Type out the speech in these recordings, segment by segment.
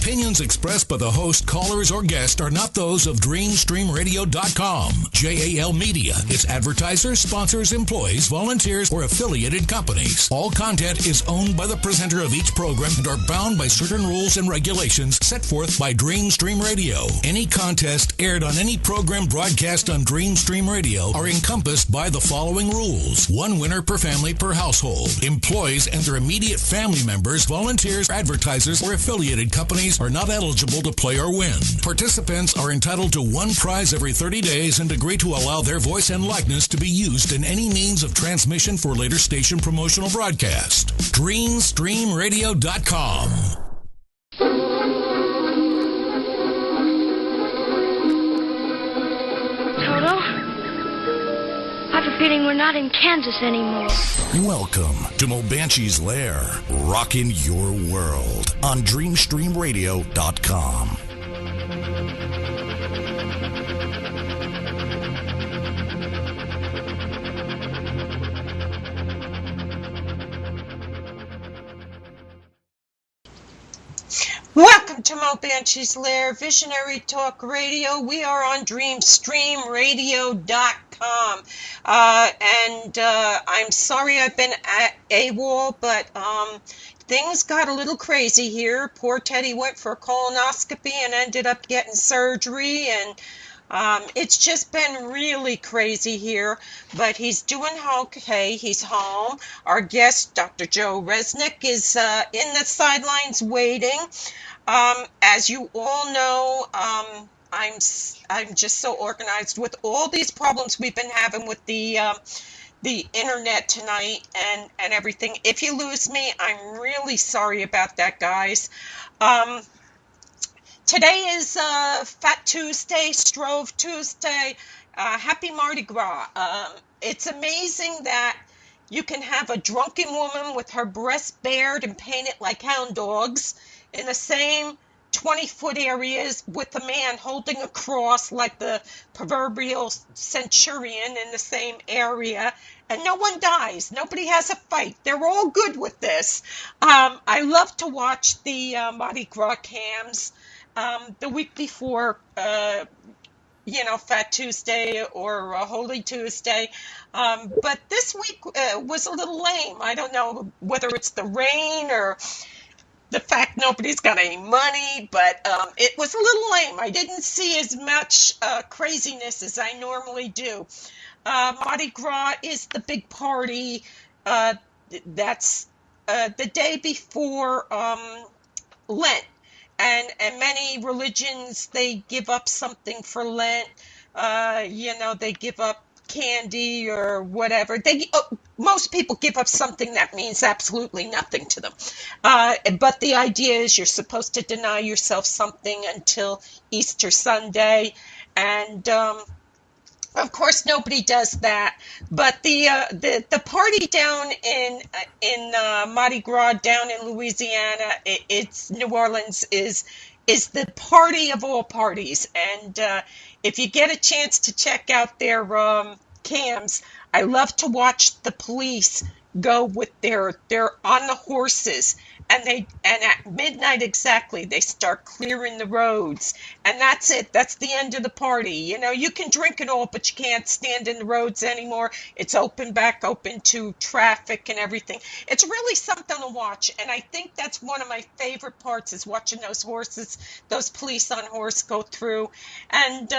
opinions expressed by the host, callers, or guests are not those of DreamStreamRadio.com. JAL Media, its advertisers, sponsors, employees, volunteers, or affiliated companies. All content is owned by the presenter of each program and are bound by certain rules and regulations set forth by DreamStream Radio. Any contest aired on any program broadcast on DreamStream Radio are encompassed by the following rules. One winner per family per household. Employees and their immediate family members, volunteers, advertisers, or affiliated companies are not eligible to play or win. Participants are entitled to one prize every 30 days and agree to allow their voice and likeness to be used in any means of transmission for later station promotional broadcast. DreamStreamRadio.com. Toto? I have a feeling we're not in Kansas anymore. Welcome to Moebanshee's Lair, rocking your world on DreamStreamRadio.com. Welcome to Moebanshee's Lair, Visionary Talk Radio. We are on DreamStreamRadio.com. I'm sorry I've been at AWOL, but things got a little crazy here. Poor Teddy went for a colonoscopy and ended up getting surgery, and it's just been really crazy here, but he's doing okay. He's home. Our guest, Dr. Joe Resnick, is in the sidelines waiting. As you all know, I'm just so organized with all these problems we've been having with the internet tonight and everything. If you lose me, I'm really sorry about that, guys. Today is Fat Tuesday, Strove Tuesday. Happy Mardi Gras. It's amazing that you can have a drunken woman with her breasts bared and painted like hound dogs in the same 20-foot areas with a man holding a cross like the proverbial centurion in the same area, and no one dies. Nobody has a fight. They're all good with this. I love to watch the Mardi Gras cams the week before, Fat Tuesday or Holy Tuesday. But this week was a little lame. I don't know whether it's the rain or the fact nobody's got any money, but it was a little lame. I didn't see as much craziness as I normally do. Mardi Gras is the big party. That's the day before Lent. And many religions, they give up something for Lent. They give up candy or whatever. Most people give up something that means absolutely nothing to them. But the idea is you're supposed to deny yourself something until Easter Sunday. And of course, nobody does that. But the party down in Mardi Gras down in Louisiana, it's New Orleans is the party of all parties. And if you get a chance to check out their cams, I love to watch the police go with they're on the horses, and at midnight exactly they start clearing the roads, and that's it. That's the end of the party. You can drink it all, but you can't stand in the roads anymore. It's back open to traffic and everything. It's really something to watch, and I think that's one of my favorite parts is watching those police on horse go through, and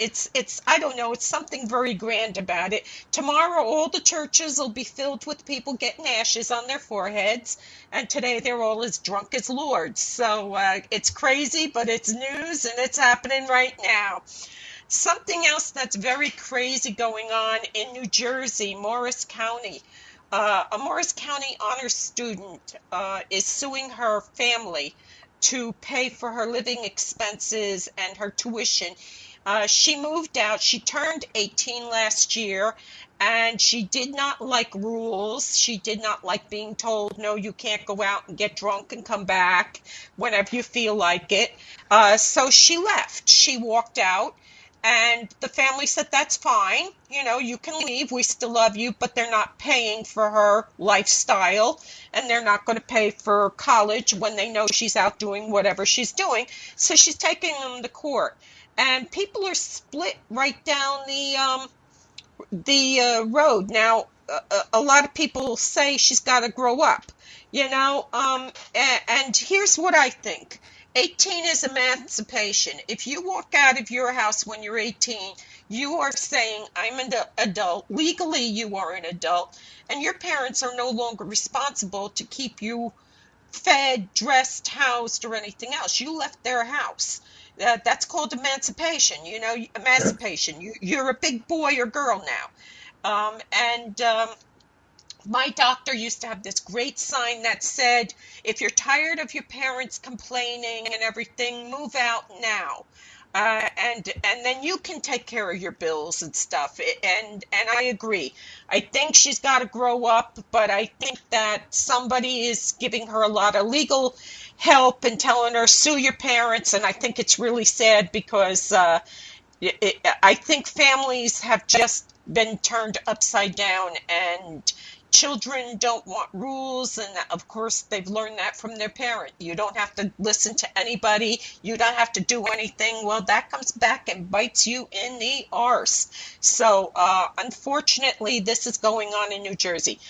it's I don't know, it's something very grand about it. Tomorrow all the churches will be filled with people getting ashes on their foreheads, and today they're all as drunk as lords. So it's crazy, but it's news, and it's happening right now. Something else that's very crazy going on in New Jersey, Morris County. A Morris County honor student is suing her family to pay for her living expenses and her tuition. She moved out. She turned 18 last year, and she did not like rules. She did not like being told, no, you can't go out and get drunk and come back whenever you feel like it. So she left. She walked out, And the family said, that's fine. You can leave. We still love you, but they're not paying for her lifestyle, and they're not going to pay for college when they know she's out doing whatever she's doing. So she's taking them to court. And people are split right down the road. Now, a lot of people say she's got to grow up, and here's what I think. 18 is emancipation. If you walk out of your house when you're 18, you are saying, I'm an adult. Legally, you are an adult, and your parents are no longer responsible to keep you fed, dressed, housed, or anything else. You left their house. That's called emancipation. Emancipation. You're a big boy or girl now. And my doctor used to have this great sign that said, if you're tired of your parents complaining and everything, move out now. And then you can take care of your bills and stuff. And I agree. I think she's got to grow up, but I think that somebody is giving her a lot of legal help and telling her, sue your parents. And I think it's really sad because I think families have just been turned upside down, and children don't want rules, and of course they've learned that from their parent. You don't have to listen to anybody. You don't have to do anything. Well, that comes back and bites you in the arse. So unfortunately, this is going on in New Jersey.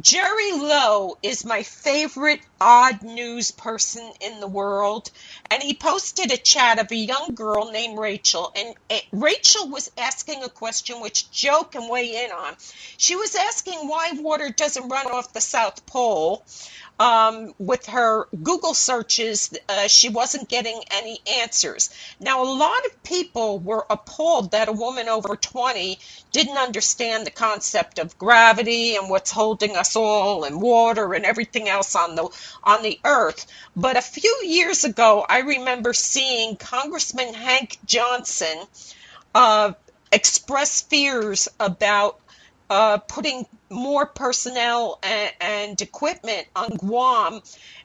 Jerry Lowe is my favorite odd news person in the world, and he posted a chat of a young girl named Rachel, and Rachel was asking a question which Joe can weigh in on. She was asking why water doesn't run off the South Pole. With her Google searches, she wasn't getting any answers. Now, a lot of people were appalled that a woman over 20 didn't understand the concept of gravity and what's holding us all, and water and everything else on the earth. But a few years ago, I remember seeing Congressman Hank Johnson express fears about putting more personnel and equipment on Guam,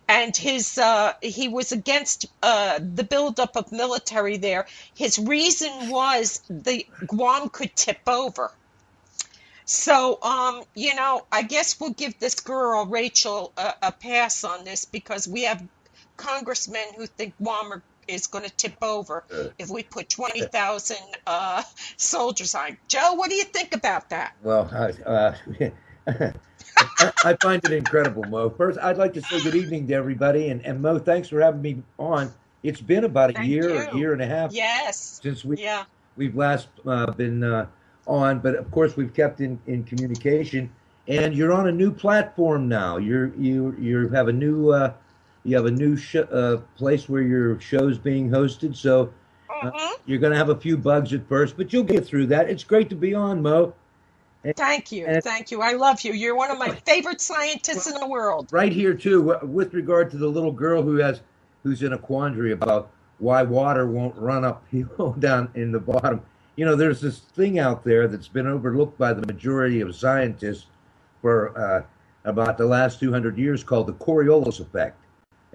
and he was against the buildup of military there. His reason was the Guam could tip over. So, I guess we'll give this girl, Rachel, a pass on this, because we have congressmen who think Guam is going to tip over if we put 20,000 soldiers on. Joe, what do you think about that? Well, I find it incredible, Mo. First, I'd like to say good evening to everybody. And Mo, thanks for having me on. It's been about a year and a half since we've last been on. But, of course, we've kept in communication. And you're on a new platform now. You have a new place where your show's being hosted. So you're going to have a few bugs at first, but you'll get through that. It's great to be on, Mo. Thank you. I love you. You're one of my favorite scientists in the world. Right here, too, with regard to the little girl who's in a quandary about why water won't run uphill down in the bottom. There's this thing out there that's been overlooked by the majority of scientists for about the last 200 years called the Coriolis effect.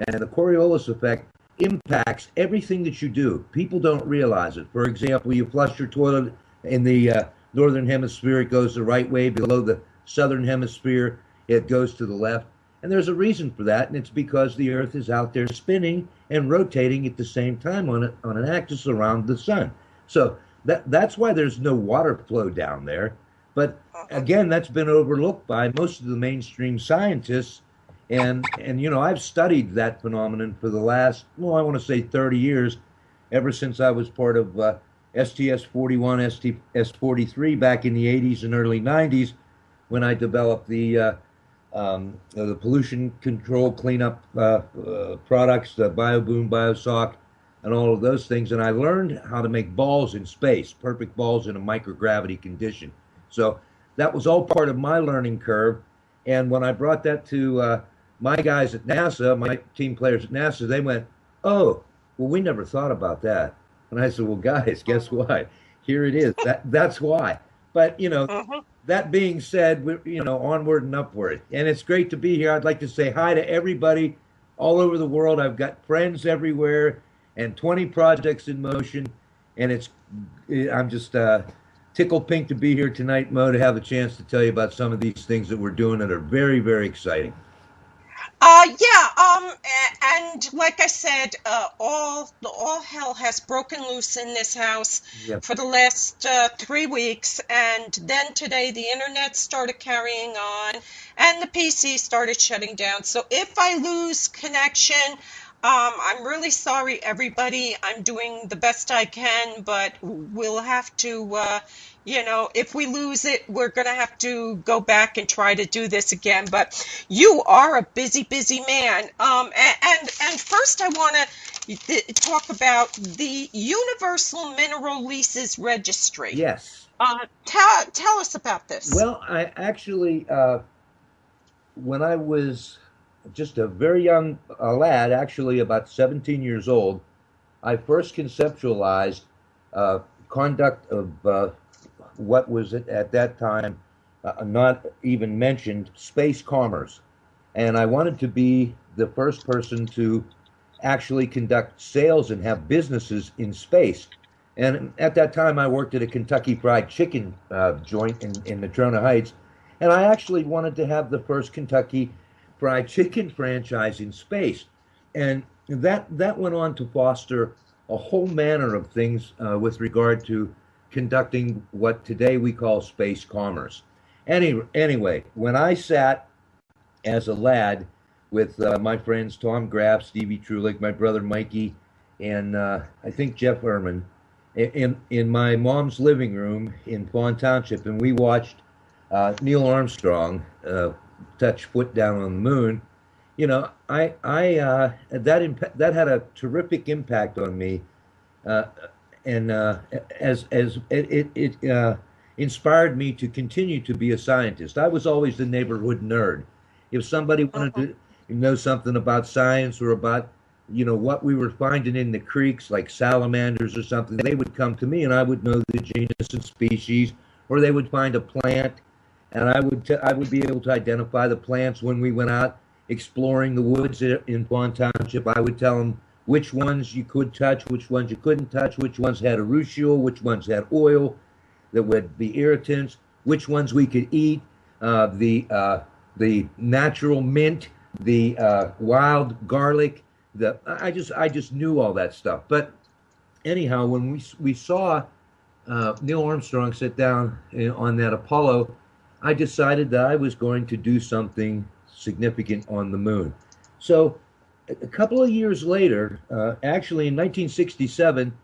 And the Coriolis effect impacts everything that you do. People don't realize it. For example, you flush your toilet in the northern hemisphere, it goes the right way. Below the southern hemisphere, it goes to the left. And there's a reason for that, and it's because the Earth is out there spinning and rotating at the same time on an axis around the sun. So that's why there's no water flow down there. But again, that's been overlooked by most of the mainstream scientists. And I've studied that phenomenon for the last, I want to say 30 years, ever since I was part of STS-41, STS-43 back in the 80s and early 90s, when I developed the pollution control cleanup products, the BioBoom, BioSock, and all of those things. And I learned how to make balls in space, perfect balls in a microgravity condition. So that was all part of my learning curve. And when I brought that to my guys at NASA, my team players at NASA, they went, oh, well, we never thought about that. And I said, well, guys, guess what? Here it is. That's why. But, that being said, onward and upward. And it's great to be here. I'd like to say hi to everybody all over the world. I've got friends everywhere and 20 projects in motion. and I'm just tickled pink to be here tonight, Mo, to have a chance to tell you about some of these things that we're doing that are very, very exciting. Yeah, and like I said, all hell has broken loose in this house Yeah. for the last 3 weeks, and then today the internet started carrying on, and the PC started shutting down. So if I lose connection, I'm really sorry, everybody. I'm doing the best I can, but we'll have to, if we lose it, we're going to have to go back and try to do this again. But you are a busy, busy man. And first, I want to talk about the Universal Mineral Leases Registry. Yes. Tell us about this. Well, I actually, when I was just a very young lad, actually about 17 years old, I first conceptualized conduct of what was at that time not even mentioned space commerce. And I wanted to be the first person to actually conduct sales and have businesses in space. And at that time, I worked at a Kentucky Fried Chicken joint in Natrona Heights, and I actually wanted to have the first Kentucky Fried Chicken franchise in space. And that went on to foster a whole manner of things with regard to conducting what today we call space commerce. Anyway, when I sat as a lad with my friends Tom Graff, Stevie Trulick, my brother Mikey, and I think Jeff Ehrman in my mom's living room in Fawn Township, and we watched Neil Armstrong touch foot down on the moon. You know, that had a terrific impact on me, and as it inspired me to continue to be a scientist. I was always the neighborhood nerd. If somebody wanted to know something about science or about, what we were finding in the creeks, like salamanders or something, they would come to me and I would know the genus and species, or they would find a plant and I would be able to identify the plants when we went out exploring the woods in Fawn Township. I would tell them which ones you could touch, which ones you couldn't touch, which ones had urushiol, which ones had oil that would be irritants, which ones we could eat, the natural mint, the wild garlic. I just knew all that stuff. But anyhow, when we saw Neil Armstrong sit down on that Apollo, I decided that I was going to do something significant on the moon. So a couple of years later, actually in 1967,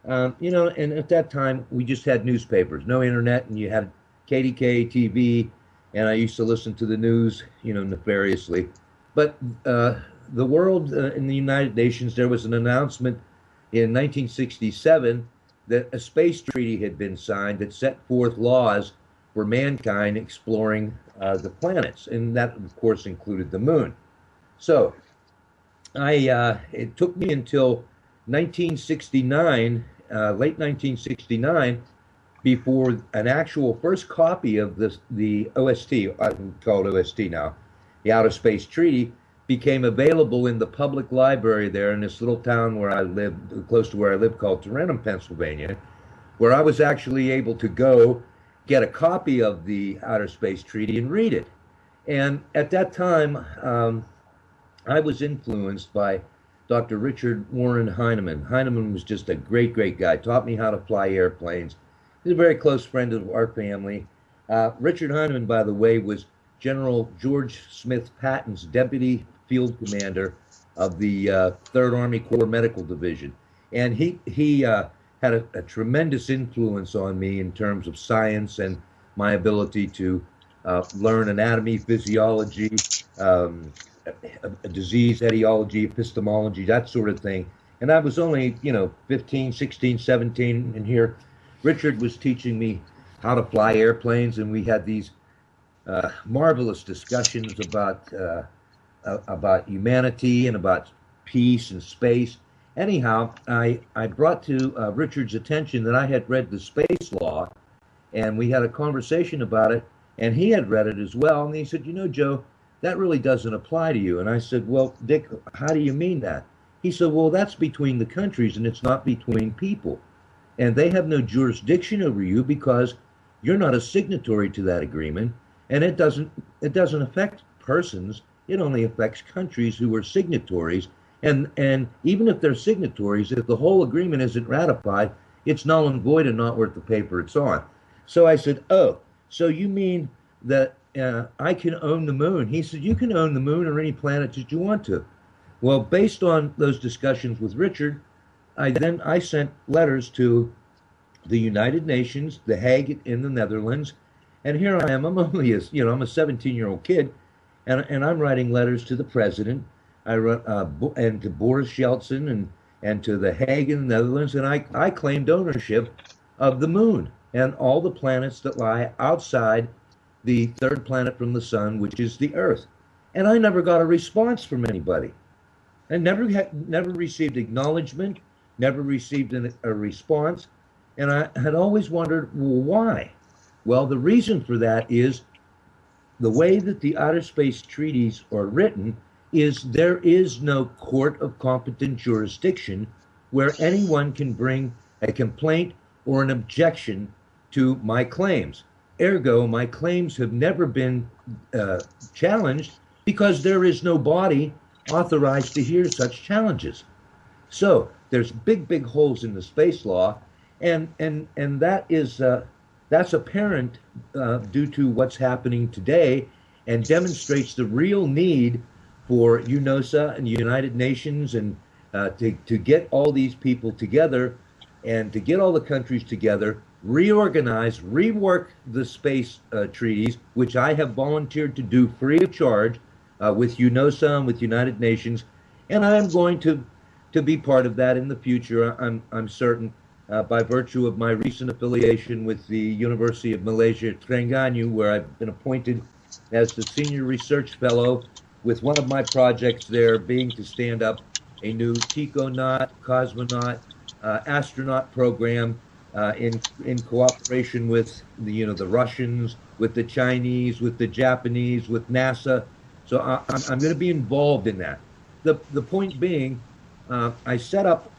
and at that time we just had newspapers, no internet, and you had KDK TV, and I used to listen to the news, nefariously. But the world in the United Nations, there was an announcement in 1967 that a space treaty had been signed that set forth laws for mankind exploring the planets, and that, of course, included the moon. So it took me until 1969, late 1969, before an actual first copy of the OST, I can call it OST now, the Outer Space Treaty, became available in the public library there in this little town where I lived, close to where I lived, called Tarentum, Pennsylvania, where I was actually able to go get a copy of the Outer Space Treaty and read it. And at that time, I was influenced by Dr. Richard Warren Heinemann. Heinemann was just a great, great guy, taught me how to fly airplanes. He's a very close friend of our family. Richard Heinemann, by the way, was General George Smith Patton's deputy field commander of the 3rd Army Corps Medical Division. And he had a tremendous influence on me in terms of science and my ability to learn anatomy, physiology, disease etiology, epistemology, that sort of thing. And I was only, 15, 16, 17, and here Richard was teaching me how to fly airplanes, and we had these marvelous discussions about humanity and about peace and space. Anyhow, I brought to Richard's attention that I had read the Space Law, and we had a conversation about it, and he had read it as well. And he said, Joe, that really doesn't apply to you. And I said, well, Dick, how do you mean that? He said, well, that's between the countries, and it's not between people. and they have no jurisdiction over you because you're not a signatory to that agreement, and it doesn't affect persons. It only affects countries who are signatories, and even if they're signatories, if the whole agreement isn't ratified, it's null and void and not worth the paper it's on. So I said, oh, so you mean that I can own the moon? He said, you can own the moon or any planet that you want to. Well, based on those discussions with Richard, I sent letters to the United Nations, The Hague in the Netherlands, and here I am. I'm only I'm a 17-year-old kid, and I'm writing letters to the president. I wrote and to Boris Yeltsin and to The Hague in the Netherlands, and I claimed ownership of the moon and all the planets that lie outside the third planet from the sun, which is the Earth. And I never got a response from anybody. I never received acknowledgement, never received a response, and I had always wondered, well, why? Well, the reason for that is the way that the outer space treaties are written is there is no court of competent jurisdiction where anyone can bring a complaint or an objection to my claims. Ergo, my claims have never been challenged because there is no body authorized to hear such challenges. So there's big holes in the space law, and that is that's apparent due to what's happening today, and demonstrates the real need for UNOSA and the United Nations and to get all these people together and to get all the countries together, reorganize, rework the space treaties, which I have volunteered to do free of charge with UNOSA and with United Nations, and I am going to be part of that in the future. I'm certain, by virtue of my recent affiliation with the University of Malaysia, Terengganu, where I've been appointed as the senior research fellow, with one of my projects there being to stand up a new Ticonaut, cosmonaut, astronaut program in cooperation with the Russians, with the Chinese, with the Japanese, with NASA. So I'm going to be involved in that. The point being, I set up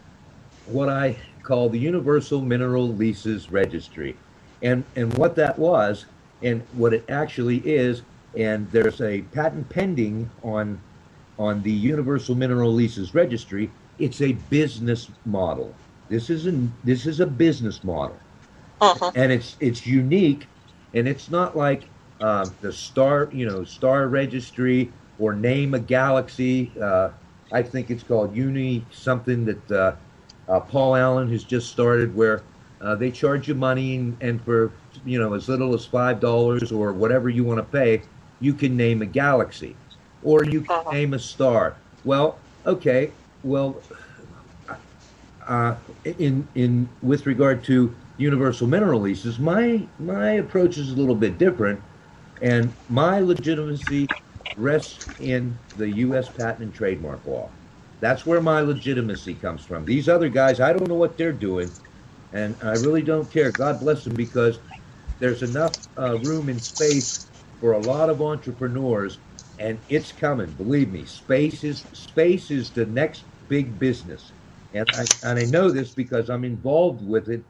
what I call the Universal Mineral Leases Registry, and what that was, and what it actually is, and there's a patent pending on the Universal Mineral Leases Registry. It's a business model. This is a business model, and it's unique, and it's not like the Star Registry or Name a Galaxy. I think it's called Uni something that Paul Allen has just started, where they charge you money, and for as little as $5 or whatever you want to pay, you can name a galaxy, or you can name a star. Well, okay, well, in with regard to universal mineral leases, my approach is a little bit different, and my legitimacy rests in the U.S. patent and trademark law. That's where my legitimacy comes from. These other guys, I don't know what they're doing, and I really don't care. God bless them, because there's enough room in space for a lot of entrepreneurs, and it's coming. Believe me, space is the next big business, and I know this because I'm involved with it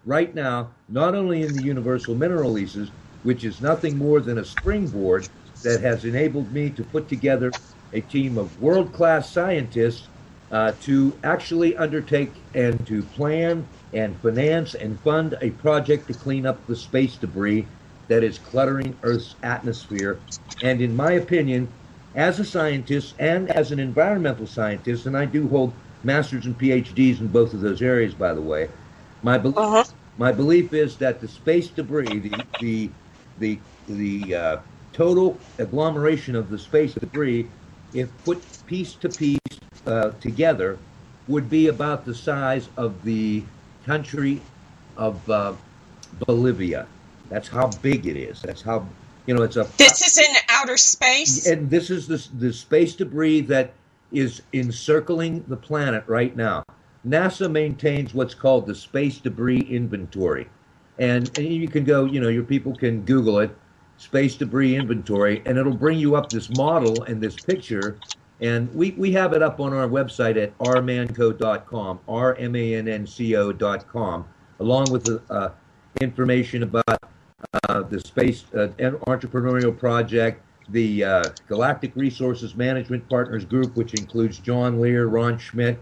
right now. Not only in the universal mineral leases, which is nothing more than a springboard that has enabled me to put together a team of world-class scientists to actually undertake and to plan and finance and fund a project to clean up the space debris that is cluttering Earth's atmosphere. And in my opinion, as a scientist and as an environmental scientist, and I do hold masters and PhDs in both of those areas, by the way, my belief is that the space debris, the total agglomeration of the space debris, if put piece to piece together, would be about the size of the country of Bolivia. That's how big it is. That's how, it's a... This is in outer space? And this is the space debris that is encircling the planet right now. NASA maintains what's called the Space Debris Inventory. And you can go, your people can Google it, Space Debris Inventory, and it'll bring you up this model and this picture. And we have it up on our website at rmanco.com, rmanco.com, along with the information about the Space Entrepreneurial Project, the Galactic Resources Management Partners Group, which includes John Lear, Ron Schmidt,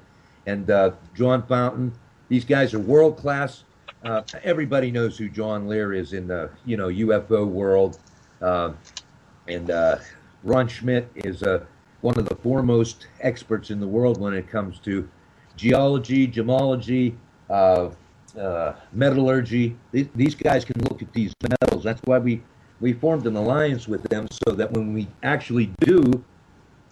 and John Fountain. These guys are world class. Everybody knows who John Lear is in the UFO world, and Ron Schmidt is one of the foremost experts in the world when it comes to geology, gemology, metallurgy. These guys can look at these metals. That's why we formed an alliance with them, so that when we actually do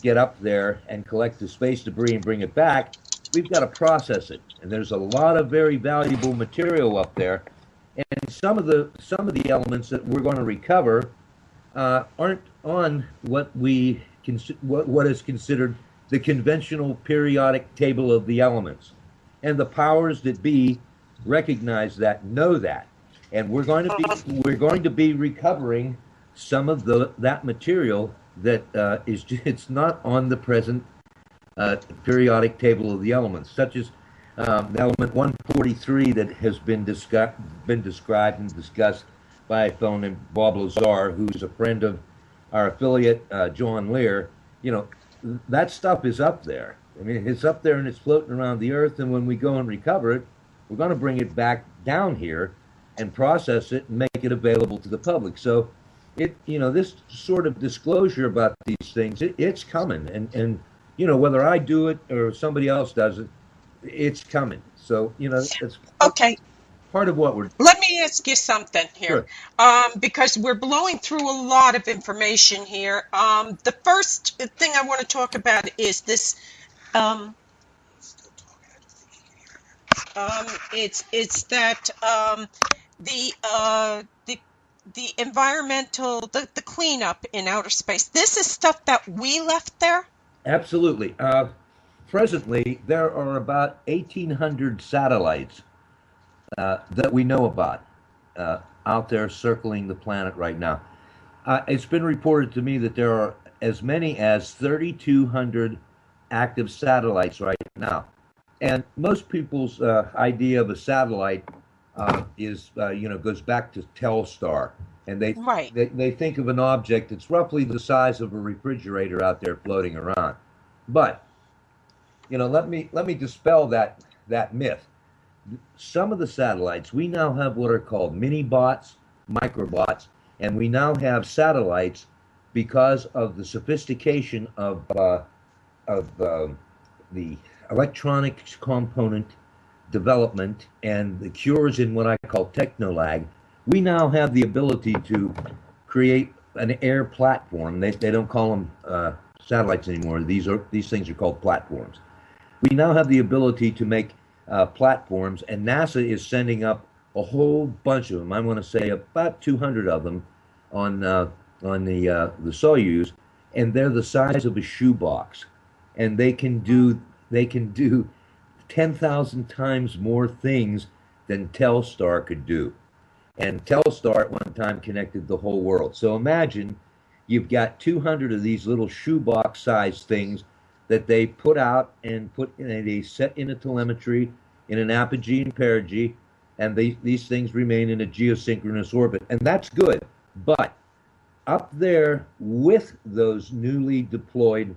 get up there and collect the space debris and bring it back, we've got to process it. And there's a lot of very valuable material up there. And some of the elements that we're going to recover aren't on what is considered the conventional periodic table of the elements. And the powers that be recognize that, know that. And we're going to be recovering some of that material that it's not on the present periodic table of the elements, such as the element 143 that has been described and discussed by a fellow named Bob Lazar, who's a friend of our affiliate John Lear. That stuff is up there. I mean, it's up there and it's floating around the earth, and when we go and recover it, we're going to bring it back down here and process it and make it available to the public. So this sort of disclosure about these things, it's coming. And whether I do it or somebody else does it, it's coming. So, it's okay. Part of what we're... Let me ask you something here, Sure. because we're blowing through a lot of information here. The first thing I want to talk about is this. It's that the environmental, the cleanup in outer space. This is stuff that we left there? Absolutely. Presently, there are about 1,800 satellites that we know about out there circling the planet right now. It's been reported to me that there are as many as 3,200 active satellites right now. And most people's idea of a satellite is, goes back to Telstar. And they think of an object that's roughly the size of a refrigerator out there floating around. But, let me dispel that myth. Some of the satellites, we now have what are called mini-bots, microbots, and we now have satellites because of the sophistication of the electronics component development and the cures in what I call technolag. We now have the ability to create an air platform. They don't call them satellites anymore. These things are called platforms. We now have the ability to make platforms, and NASA is sending up a whole bunch of them. I want to say about 200 of them on the Soyuz, and they're the size of a shoebox, and they can do 10,000 times more things than Telstar could do. And Telstar at one time connected the whole world. So imagine you've got 200 of these little shoebox-sized things that they put out and they set in a telemetry in an apogee and perigee, and these things remain in a geosynchronous orbit. And that's good. But up there with those newly deployed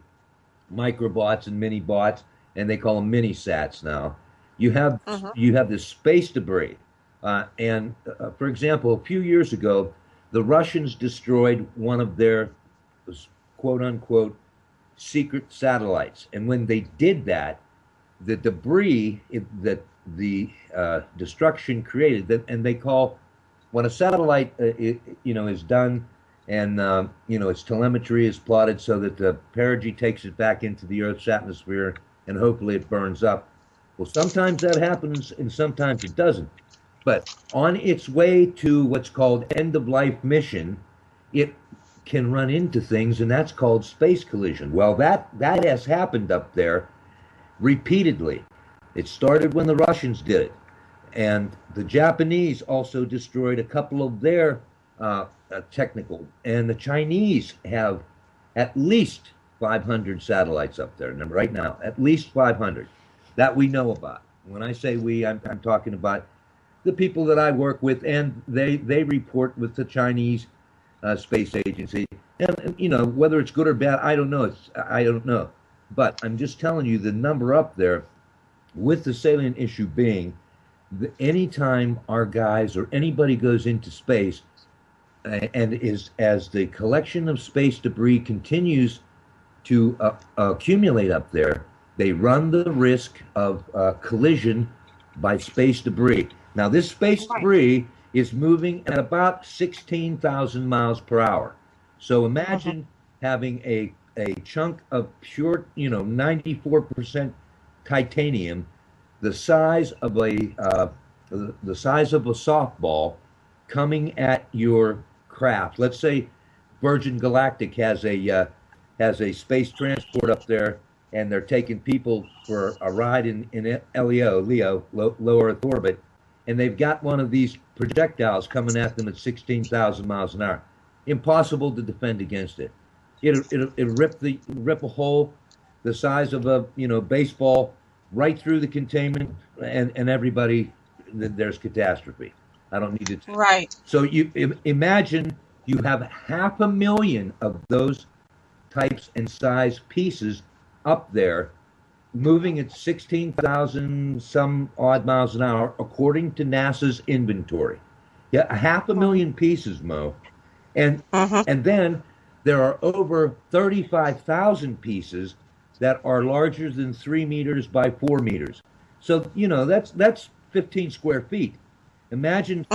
microbots and mini-bots, and they call them mini-sats now, you have this space debris. For example, a few years ago, the Russians destroyed one of their quote-unquote secret satellites. And when they did that, the debris that the destruction created, and they call, when a satellite is done and its telemetry is plotted so that the perigee takes it back into the Earth's atmosphere and hopefully it burns up. Well, sometimes that happens and sometimes it doesn't. But on its way to what's called end-of-life mission, it can run into things, and that's called space collision. Well, that has happened up there repeatedly. It started when the Russians did it. And the Japanese also destroyed a couple of their technical. And the Chinese have at least 500 satellites up there right now, at least 500 that we know about. When I say we, I'm talking about the people that I work with, and they report with the Chinese space agency. And you know, whether it's good or bad, I don't know. I don't know. But I'm just telling you the number up there, with the salient issue being anytime our guys or anybody goes into space, and is as the collection of space debris continues to accumulate up there, they run the risk of collision by space debris. Now, this space debris is moving at about 16,000 miles per hour. So imagine having a chunk of pure, 94% titanium, the size of the size of a softball, coming at your craft. Let's say Virgin Galactic has a space transport up there, and they're taking people for a ride in LEO, low Earth orbit, and they've got one of these projectiles coming at them at 16,000 miles an hour. Impossible to defend against it. It'll rip a hole the size of a baseball right through the containment, and everybody, there's catastrophe. I don't need it. Right. So you imagine you have 500,000 of those types and size pieces up there, moving at 16,000 some odd miles an hour, according to NASA's inventory. Yeah, 500,000 pieces, Mo, and then there are over 35,000 pieces that are larger than 3 meters by 4 meters. So that's 15 square feet. Imagine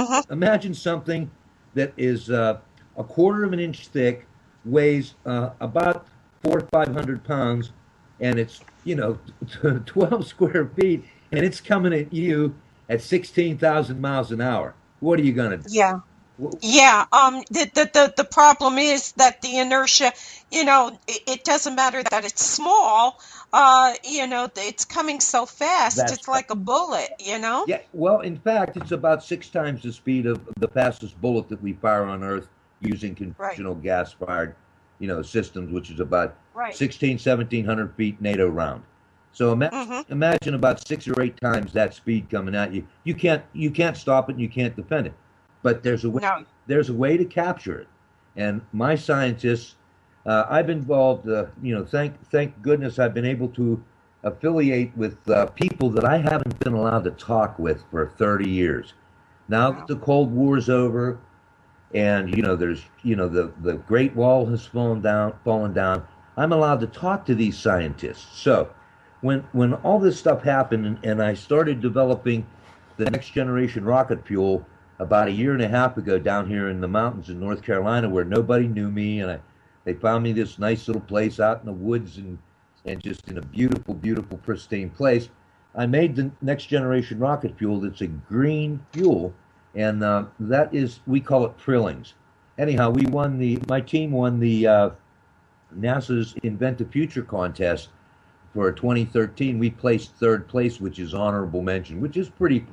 something that is a quarter of an inch thick, weighs about 400 or 500 pounds, and it's 12 square feet, and it's coming at you at 16,000 miles an hour. What are you gonna do? Yeah. Yeah, the problem is that the inertia, it doesn't matter that it's small, it's coming so fast, it's like a bullet, Yeah, well, in fact, it's about 6 times the speed of the fastest bullet that we fire on Earth using conventional gas-fired, systems, which is about 1,700 feet NATO round. So imagine about 6 or 8 times that speed coming at you. You can't stop it, and you can't defend it. But there's a way. No. There's a way to capture it, and my scientists, I've involved. Thank goodness I've been able to affiliate with people that I haven't been allowed to talk with for 30 years. Now that the Cold War's over, and there's the Great Wall has fallen down. I'm allowed to talk to these scientists. So when all this stuff happened, and I started developing the next generation rocket fuel about 1.5 years ago down here in the mountains in North Carolina, where nobody knew me, and they found me this nice little place out in the woods and just in a beautiful, beautiful, pristine place. I made the next generation rocket fuel that's a green fuel, and that is, we call it Prillings. Anyhow, my team won the NASA's Invent the Future contest for 2013. We placed 3rd place, which is honorable mention, which is pretty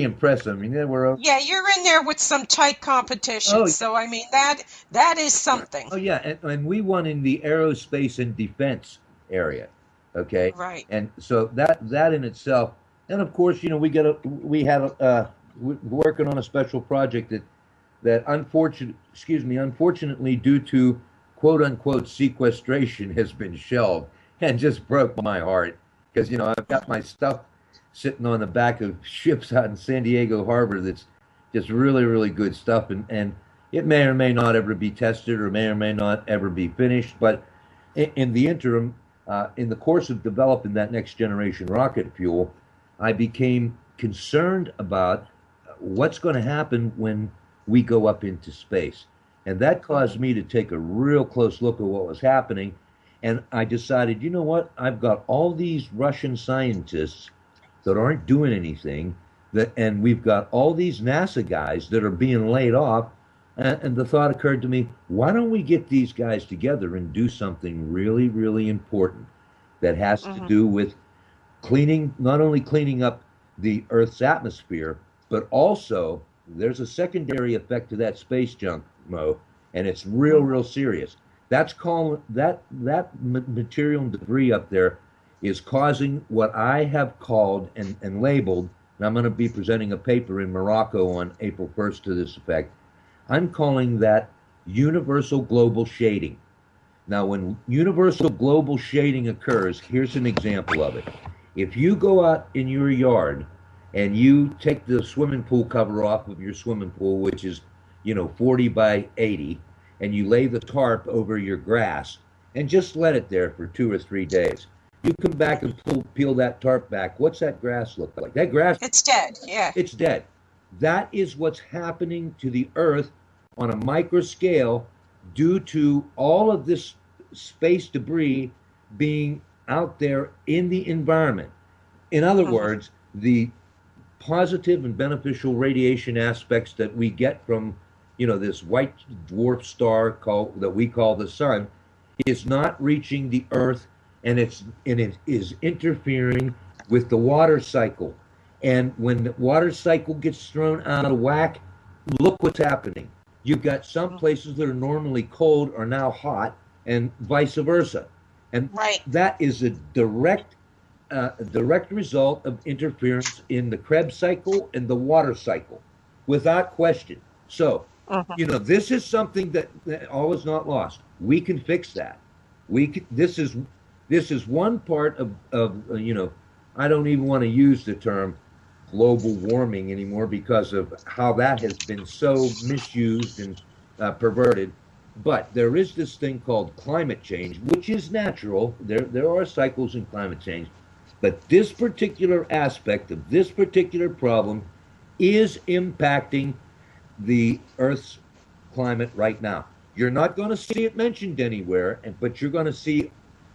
impressive. I mean, yeah, you're in there with some tight competition. So I mean, that is something. Oh yeah, and we won in the aerospace and defense area. Okay. Right. And so that in itself, and of course, we're working on a special project that unfortunately, due to quote unquote sequestration, has been shelved, and just broke my heart, because I've got my stuff sitting on the back of ships out in San Diego Harbor that's just really, really good stuff, and it may or may not ever be tested, or may not ever be finished. But in the interim, in the course of developing that next generation rocket fuel, I became concerned about what's going to happen when we go up into space. And that caused me to take a real close look at what was happening, and I decided, you know what, I've got all these Russian scientists that aren't doing anything, and we've got all these NASA guys that are being laid off, and the thought occurred to me, why don't we get these guys together and do something really, really important that has to do with not only cleaning up the Earth's atmosphere, but also there's a secondary effect to that space junk, Mo, and it's real, real serious. That's called that material and debris up there is causing what I have called and labeled and I'm going to be presenting a paper in Morocco on April 1st to this effect. I'm calling that universal global shading. Now, when universal global shading occurs, here's an example of it. If you go out in your yard and you take the swimming pool cover off of your swimming pool, which is, 40 by 80, and you lay the tarp over your grass and just let it there for 2 or 3 days. You come back and peel that tarp back. What's that grass look like? That grass, It's dead. Yeah. it's dead. That is what's happening to the earth on a micro scale due to all of this space debris being out there in the environment. In other words, the positive and beneficial radiation aspects that we get from, this white dwarf star that we call the sun is not reaching the earth, and it is interfering with the water cycle. And when the water cycle gets thrown out of whack, look what's happening. You've got some places that are normally cold are now hot, and vice versa. And that is a direct result of interference in the Krebs cycle and the water cycle, without question. So, this is something that all is not lost. We can fix that. This is one part of I don't even want to use the term global warming anymore because of how that has been so misused and perverted. But there is this thing called climate change, which is natural. There are cycles in climate change. But this particular aspect of this particular problem is impacting the Earth's climate right now. You're not going to see it mentioned anywhere, but you're going to see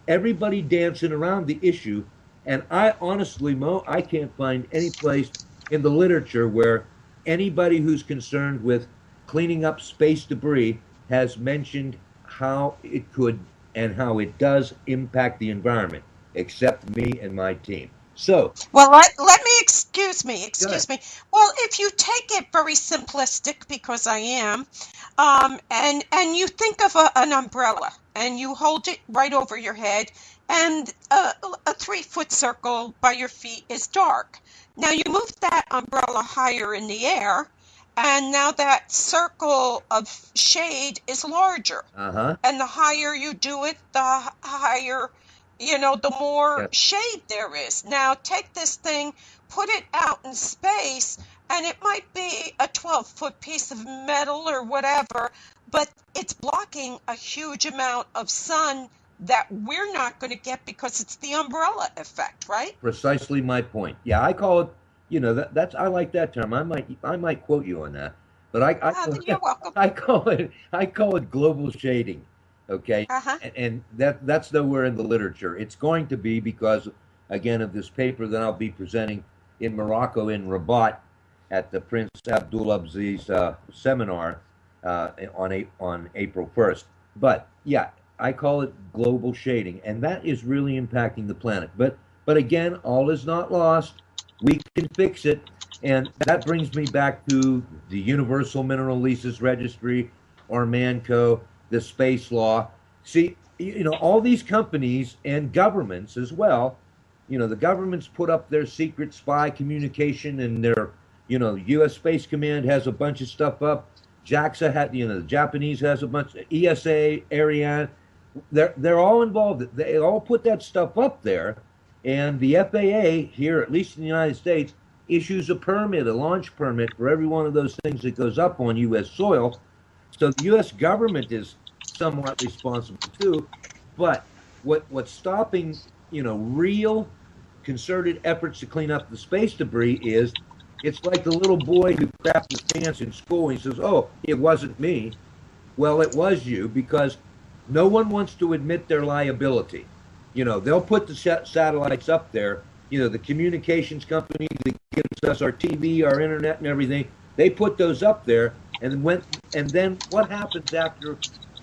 everybody dancing around the issue. And I honestly, Mo, I can't find any place in the literature where anybody who's concerned with cleaning up space debris has mentioned how it could and how it does impact the environment, except me and my team. So, well, let me excuse me. Well, if you take it very simplistic, because I am, and you think of an umbrella, and you hold it right over your head, and a 3-foot circle by your feet is dark. Now you move that umbrella higher in the air, and now that circle of shade is larger. And the higher you do it, the higher, the more shade there is. Now take this thing, put it out in space, and it might be a 12-foot piece of metal or whatever, but it's blocking a huge amount of sun that we're not going to get because it's the umbrella effect, right? Precisely my point. Yeah, I call it, that's I like that term. I might quote you on that. But you're welcome. I call it global shading. Okay? And that's nowhere in the literature. It's going to be because, again, of this paper that I'll be presenting in Morocco, in Rabat, at the Prince Abdulaziz seminar on April 1st. But yeah, I call it global shading, and that is really impacting the planet. But again, all is not lost. We can fix it, and that brings me back to the Universal Mineral Leases Registry, or MANCO, the space law. See, all these companies and governments as well, the governments put up their secret spy communication, and their, U.S. Space Command has a bunch of stuff up. JAXA had, the Japanese has a bunch, ESA, Ariane, they're all involved. They all put that stuff up there, and the FAA here, at least in the United States, issues a permit, a launch permit for every one of those things that goes up on U.S. soil. So the U.S. government is somewhat responsible too. But what's stopping, real concerted efforts to clean up the space debris is, it's like the little boy who crapped his pants in school and he says, "Oh, it wasn't me." Well, it was you, because no one wants to admit their liability. They'll put the satellites up there. The communications company that gives us our TV, our internet, and everything, they put those up there. And then what happens after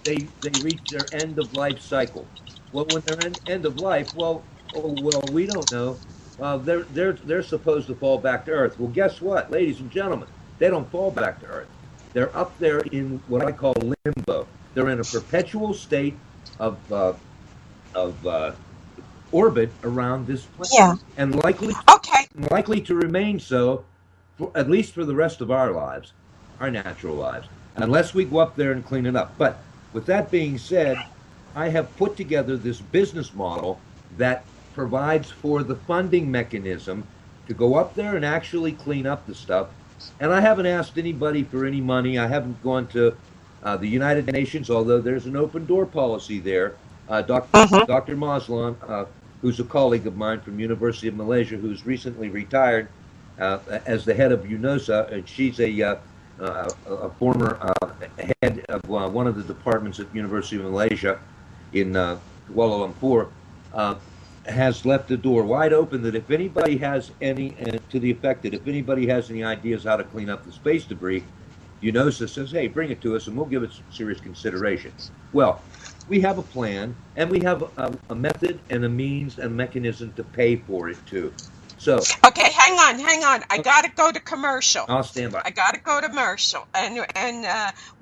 they reach their end of life cycle? Well, when they're end of life, we don't know. They're supposed to fall back to Earth. Well, guess what, ladies and gentlemen? They don't fall back to Earth. They're up there in what I call limbo. They're in a perpetual state of orbit around this planet. Yeah. And likely. Okay. likely to remain so, for, at least for the rest of our lives, our natural lives, unless we go up there and clean it up. But with that being said, I have put together this business model that provides for the funding mechanism to go up there and actually clean up the stuff. And I haven't asked anybody for any money. I haven't gone to the United Nations, although there's an open door policy there. Dr. Maslan, who's a colleague of mine from University of Malaysia, who's recently retired as the head of UNOSA, and she's a former head of one of the departments at University of Malaysia in Kuala Lumpur, has left the door wide open that if anybody has any, to the effect that if anybody has any ideas how to clean up the space debris, UNOSA says, hey, bring it to us and we'll give it some serious consideration. Well, we have a plan and we have a method and a means and mechanism to pay for it too. So okay, hang on. I gotta go to commercial. I'll stand by. I gotta go to commercial, and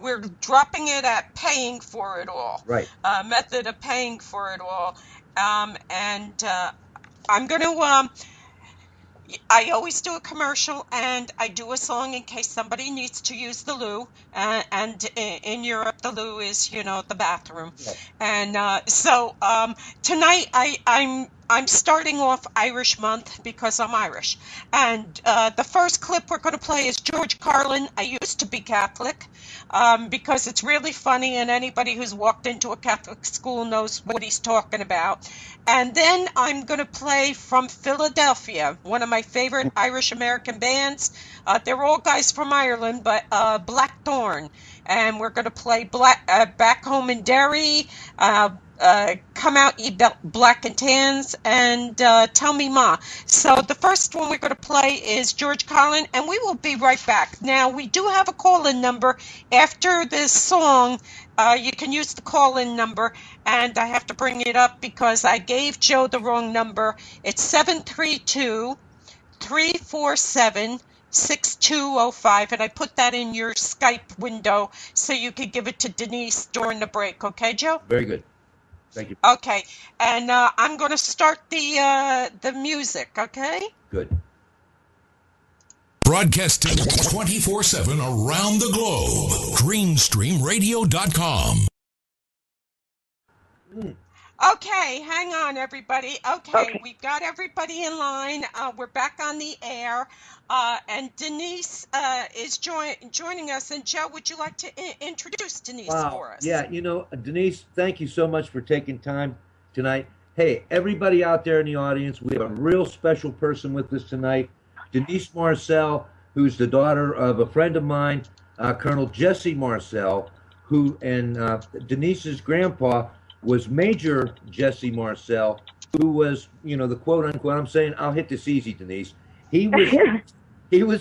we're dropping it at paying for it all. Right. Method of paying for it all, and I'm gonna. I always do a commercial and I do a song in case somebody needs to use the loo. And in Europe, the loo is, the bathroom. Yeah. And so tonight I'm starting off Irish Month because I'm Irish. And the first clip we're going to play is George Carlin, I Used to Be Catholic, because it's really funny and anybody who's walked into a Catholic school knows what he's talking about. And then I'm going to play from Philadelphia, one of my favorite Irish American bands. They're all guys from Ireland, but Blackthorn. And we're going to play Back Home in Derry, Come Out Ye Black and Tans, and Tell Me Ma. So the first one we're going to play is George Carlin, and we will be right back. Now, we do have a call-in number. After this song, you can use the call-in number, and I have to bring it up because I gave Joe the wrong number. It's 732-347-6205, and I put that in your Skype window so you could give it to Denise during the break. Okay, Joe? Very good. Thank you. Okay, and I'm going to start the music, okay? Good. Broadcasting 24/7 around the globe. DreamStreamRadio.com. Okay, hang on, everybody. Okay, we've got everybody in line. We're back on the air, and Denise is joining us. And Joe, would you like to introduce Denise for us? Yeah, Denise, thank you so much for taking time tonight. Hey, everybody out there in the audience, we have a real special person with us tonight, Denise Marcel, who's the daughter of a friend of mine, Colonel Jesse Marcel, who and Denise's grandpa was Major Jesse Marcel, who was, the quote unquote, I'm saying, I'll hit this easy, Denise. He was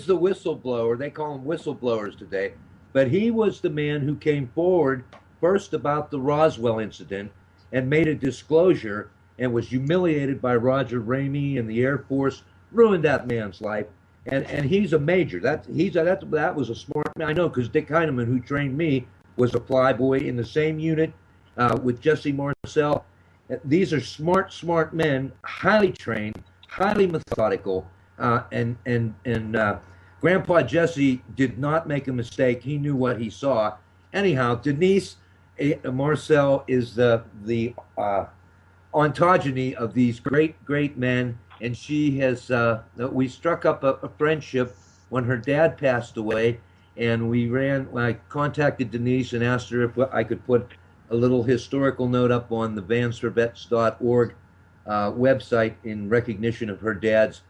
the whistleblower. They call them whistleblowers today. But he was the man who came forward first about the Roswell incident and made a disclosure and was humiliated by Roger Ramey and the Air Force, ruined that man's life. And he's a major. That was a smart man. I know, because Dick Heinemann, who trained me, was a flyboy in the same unit with Jesse Marcel. These are smart men, highly trained, highly methodical, and Grandpa Jesse did not make a mistake. He knew what he saw. Anyhow, Denise Marcel is the ontogeny of these great men, and she has. We struck up a friendship when her dad passed away, and I contacted Denise and asked her if I could put a little historical note up on the vansforvets.org website in recognition of her dad's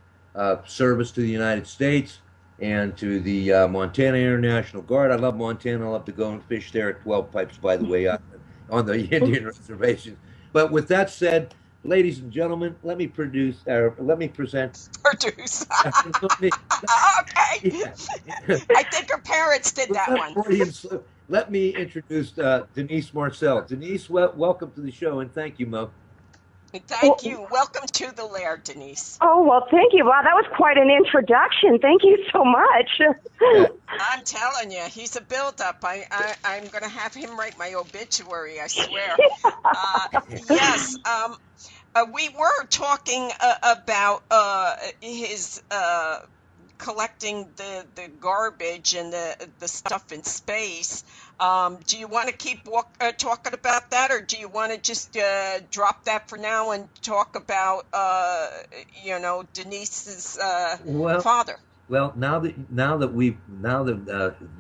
service to the United States and to the Montana Air National Guard. I love Montana. I love to go and fish there at 12 Pipes, by the way, on the Indian reservation. But with that said, ladies and gentlemen, let me present. Produce. Okay. I think her parents did that one. Let me introduce Denise Marcel. Denise, welcome to the show, and thank you, Mo. Thank you. Welcome to the Lair, Denise. Oh, well, thank you. Wow, that was quite an introduction. Thank you so much. I'm telling you, he's a build-up. I'm going to have him write my obituary, I swear. Yes. we were talking about his collecting the garbage and the stuff in space. Do you want to keep talking about that, or do you want to just drop that for now and talk about Denise's Well, father? well, now that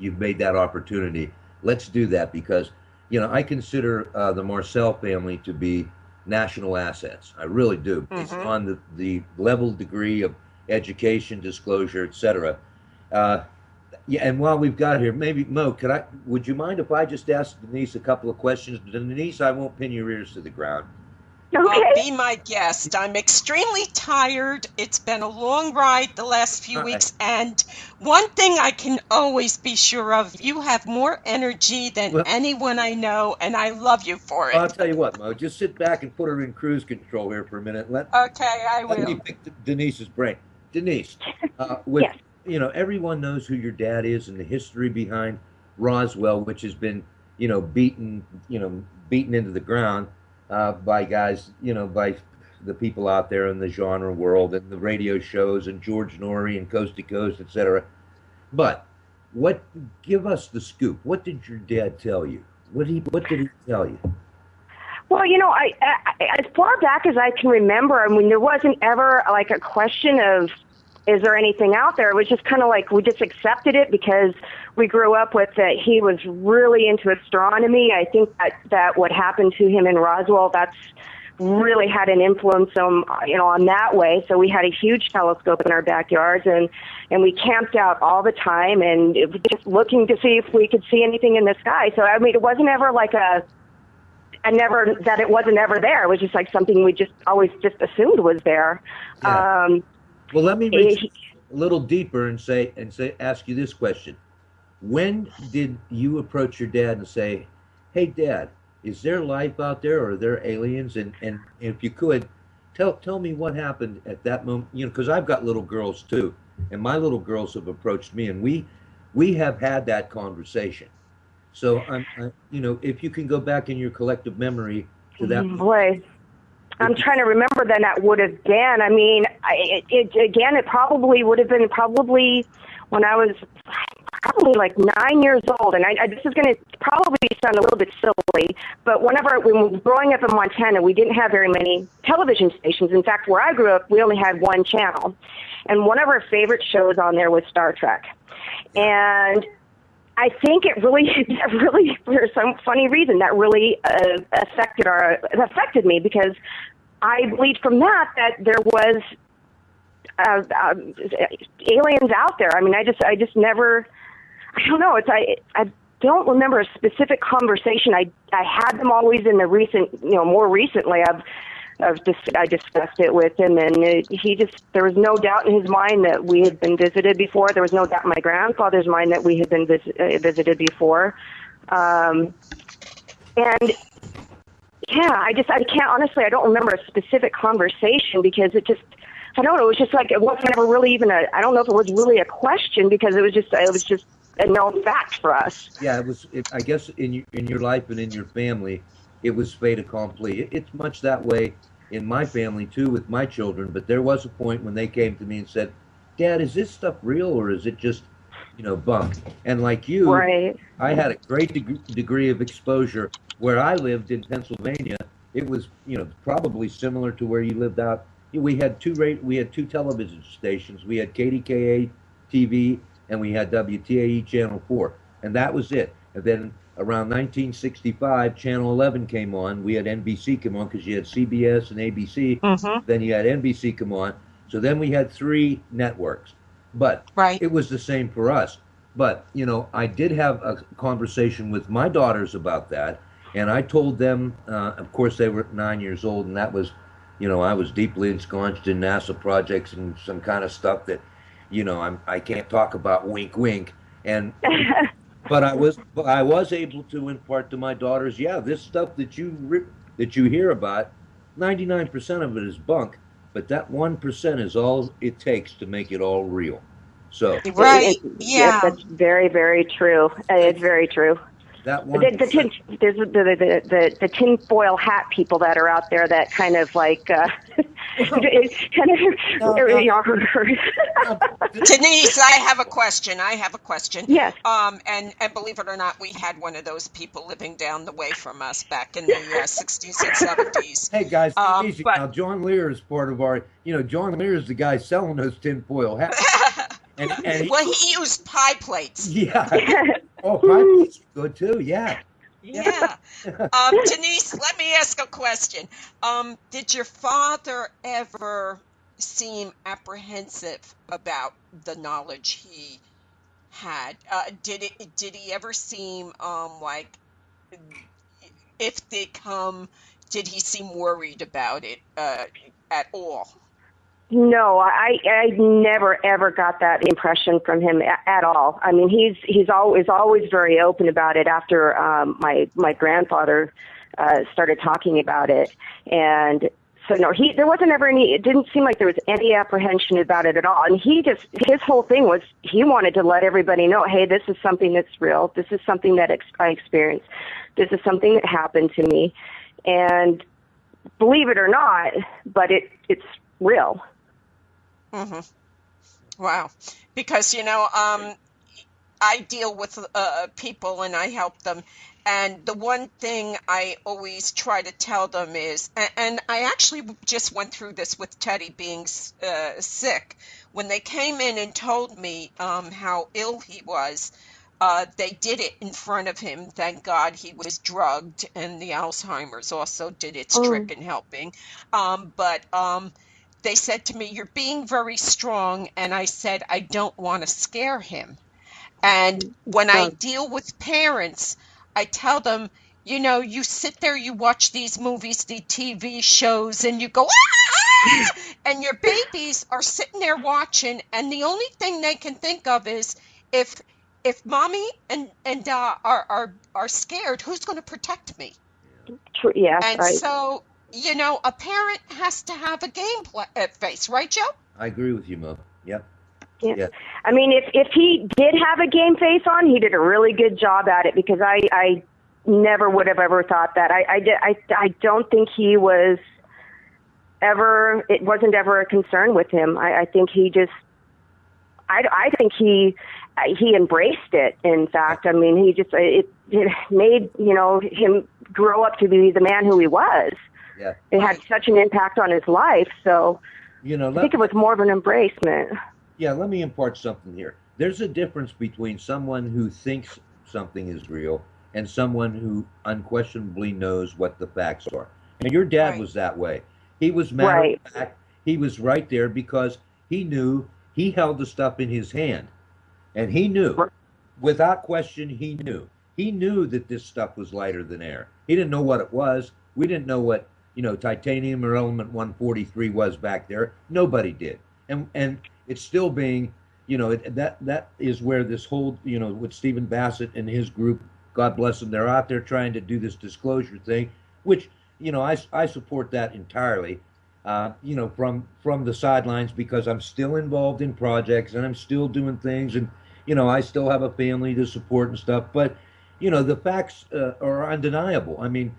you've made that opportunity, let's do that because I consider the Marcel family to be national assets. I really do, based Mm-hmm. on the level degree of education, disclosure, etc. Uh, yeah, and while we've got here, maybe Mo, would you mind if I just ask Denise a couple of questions? Denise, I won't pin your ears to the ground. Okay. Be my guest. I'm extremely tired. It's been a long ride the last few All right. weeks, and one thing I can always be sure of, you have more energy than Well, anyone I know, and I love you for I'll it. tell you what, Mo, just sit back and put her in cruise control here for a minute. Okay, I Let me will. pick Denise's brain. Denise, with Yes. everyone knows who your dad is and the history behind Roswell, which has been beaten into the ground by guys, by the people out there in the genre world and the radio shows and George Norrie and Coast to Coast, etc. But what? Give us the scoop. What did your dad tell you? What did he tell you? Well, as far back as I can remember, I mean, there wasn't ever like a question of, is there anything out there? It was just kind of like we just accepted it because we grew up with that. He was really into astronomy. I think that what happened to him in Roswell, that's really had an influence on that way. So we had a huge telescope in our backyards, and we camped out all the time and it was just looking to see if we could see anything in the sky. So I mean, it wasn't ever like it wasn't ever there. It was just like something we just always just assumed was there. Yeah. Well, let me reach He- a little deeper and ask you this question. When did you approach your dad and say, "Hey, Dad, is there life out there, or are there aliens?" And if you could, tell me what happened at that moment. Because I've got little girls too, and my little girls have approached me, and we have had that conversation. So if you can go back in your collective memory to that. Boy, I'm trying to remember then that would have been. I mean, it probably would have been when I was probably like 9 years old. And this is going to probably sound a little bit silly, but when we were growing up in Montana, we didn't have very many television stations. In fact, where I grew up, we only had one channel. And one of our favorite shows on there was Star Trek. And I think it really, for some funny reason, that really affected me because I believed from that there was aliens out there. I mean, I just never. I don't know. I don't remember a specific conversation. I had them always in the recent, more recently. I discussed it with him, and there was no doubt in his mind that we had been visited before. There was no doubt in my grandfather's mind that we had been visited before. And yeah, I can't, honestly, I don't remember a specific conversation because I don't know, it was just like, it wasn't ever really even I don't know if it was really a question because it was just a known fact for us. Yeah, I guess in your life and in your family, it was fait accompli. It's much that way in my family too with my children. But there was a point when they came to me and said, "Dad, is this stuff real or is it just, bunk?" And like you, Right. I had a great degree of exposure where I lived in Pennsylvania. It was, probably similar to where you lived out. We had two television stations. We had KDKA TV and we had WTAE Channel 4, and that was it. And then around 1965, Channel 11 came on. We had NBC come on because you had CBS and ABC. Mm-hmm. Then you had NBC come on. So then we had three networks. But Right. it was the same for us. But, I did have a conversation with my daughters about that, and I told them, of course, they were 9 years old, and that was, I was deeply ensconced in NASA projects and some kind of stuff that, I can't talk about, wink, wink. And but I was able to impart to my daughters, yeah, this stuff that you hear about, 99% of it is bunk, but that 1% is all it takes to make it all real. So Right. Yes, Yeah. that's very, very true. It's very true. that one. The tinfoil hat people that are out there that kind of like Denise, I have a question. Yes. And believe it or not, we had one of those people living down the way from us back in the 60s and 70s. Hey guys, easy now. John Lair is part of our. John Lair is the guy selling those tinfoil hats. And well, he used pie plates. Yeah. Oh, pie plates are good too. Yeah. Yeah. Denise, let me ask a question. Did your father ever seem apprehensive about the knowledge he had? Did he ever seem like if they come? Did he seem worried about it at all? No, I never ever got that impression from him at all. I mean, he's always very open about it. After my grandfather started talking about it, and so no, there wasn't ever any. It didn't seem like there was any apprehension about it at all. And his whole thing was he wanted to let everybody know, hey, this is something that's real. This is something that I experienced. This is something that happened to me, and believe it or not, but it's real. Mm-hmm. Wow. Because, I deal with people and I help them. And the one thing I always try to tell them is, and I actually just went through this with Teddy being sick. When they came in and told me how ill he was, they did it in front of him. Thank God he was drugged, and the Alzheimer's also did its trick in helping. But they said to me, you're being very strong. And I said, I don't want to scare him. And when I deal with parents, I tell them, you sit there, you watch these movies, the TV shows, and you go, ah! And your babies are sitting there watching. And the only thing they can think of is if mommy and are scared, who's going to protect me? True. Yeah. And right. so, a parent has to have a game face, right, Joe? I agree with you, Mo. Yep. Yeah. I mean, if he did have a game face on, he did a really good job at it, because I never would have ever thought that. I don't think he was ever. It wasn't ever a concern with him. I think he just. I think he embraced it. In fact, I mean, he just it made him grow up to be the man who he was. Yeah. It had such an impact on his life. So I think it was more of an embracement. Yeah, let me impart something here. There's a difference between someone who thinks something is real and someone who unquestionably knows what the facts are. And your dad was that way. He was matter of fact. He was right there because he knew he held the stuff in his hand. And he knew, without question, he knew. He knew that this stuff was lighter than air. He didn't know what it was. We didn't know what, titanium or element 143 was back there. Nobody did. And it's still being, that is where this whole, with Stephen Bassett and his group, God bless them, they're out there trying to do this disclosure thing, which, I support that entirely, from the sidelines, because I'm still involved in projects and I'm still doing things, and, I still have a family to support and stuff. But, the facts are undeniable. I mean,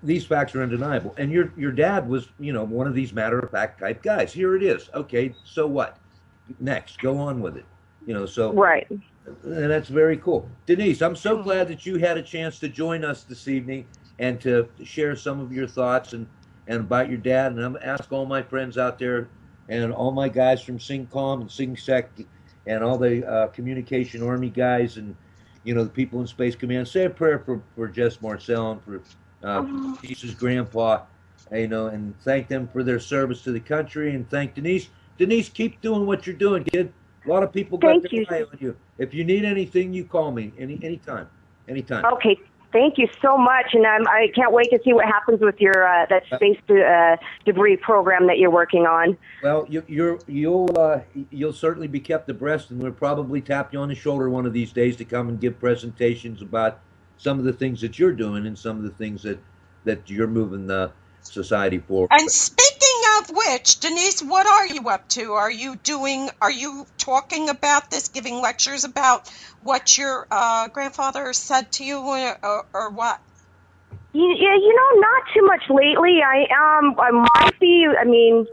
these facts are undeniable. And your dad was, one of these matter-of-fact type guys. Here it is. Okay, so what? Next, go on with it. So right. And that's very cool. Denise, I'm so glad that you had a chance to join us this evening and to share some of your thoughts and about your dad. And I'm going to ask all my friends out there and all my guys from SingCom and SingSec and all the communication army guys and, the people in Space Command, say a prayer for Jess Marcel and for Denise's grandpa, and thank them for their service to the country, and thank Denise. Denise, keep doing what you're doing, kid. A lot of people got their eye on you. If you need anything, you call me anytime. Okay, thank you so much, and I can't wait to see what happens with your that space debris program that you're working on. Well, you'll certainly be kept abreast, and we'll probably tap you on the shoulder one of these days to come and give presentations about some of the things that you're doing and some of the things that you're moving the society forward. And speaking of which, Denise, what are you up to? Are you talking about this, giving lectures about what your grandfather said to you, or what? Yeah, not too much lately. I might be. I mean,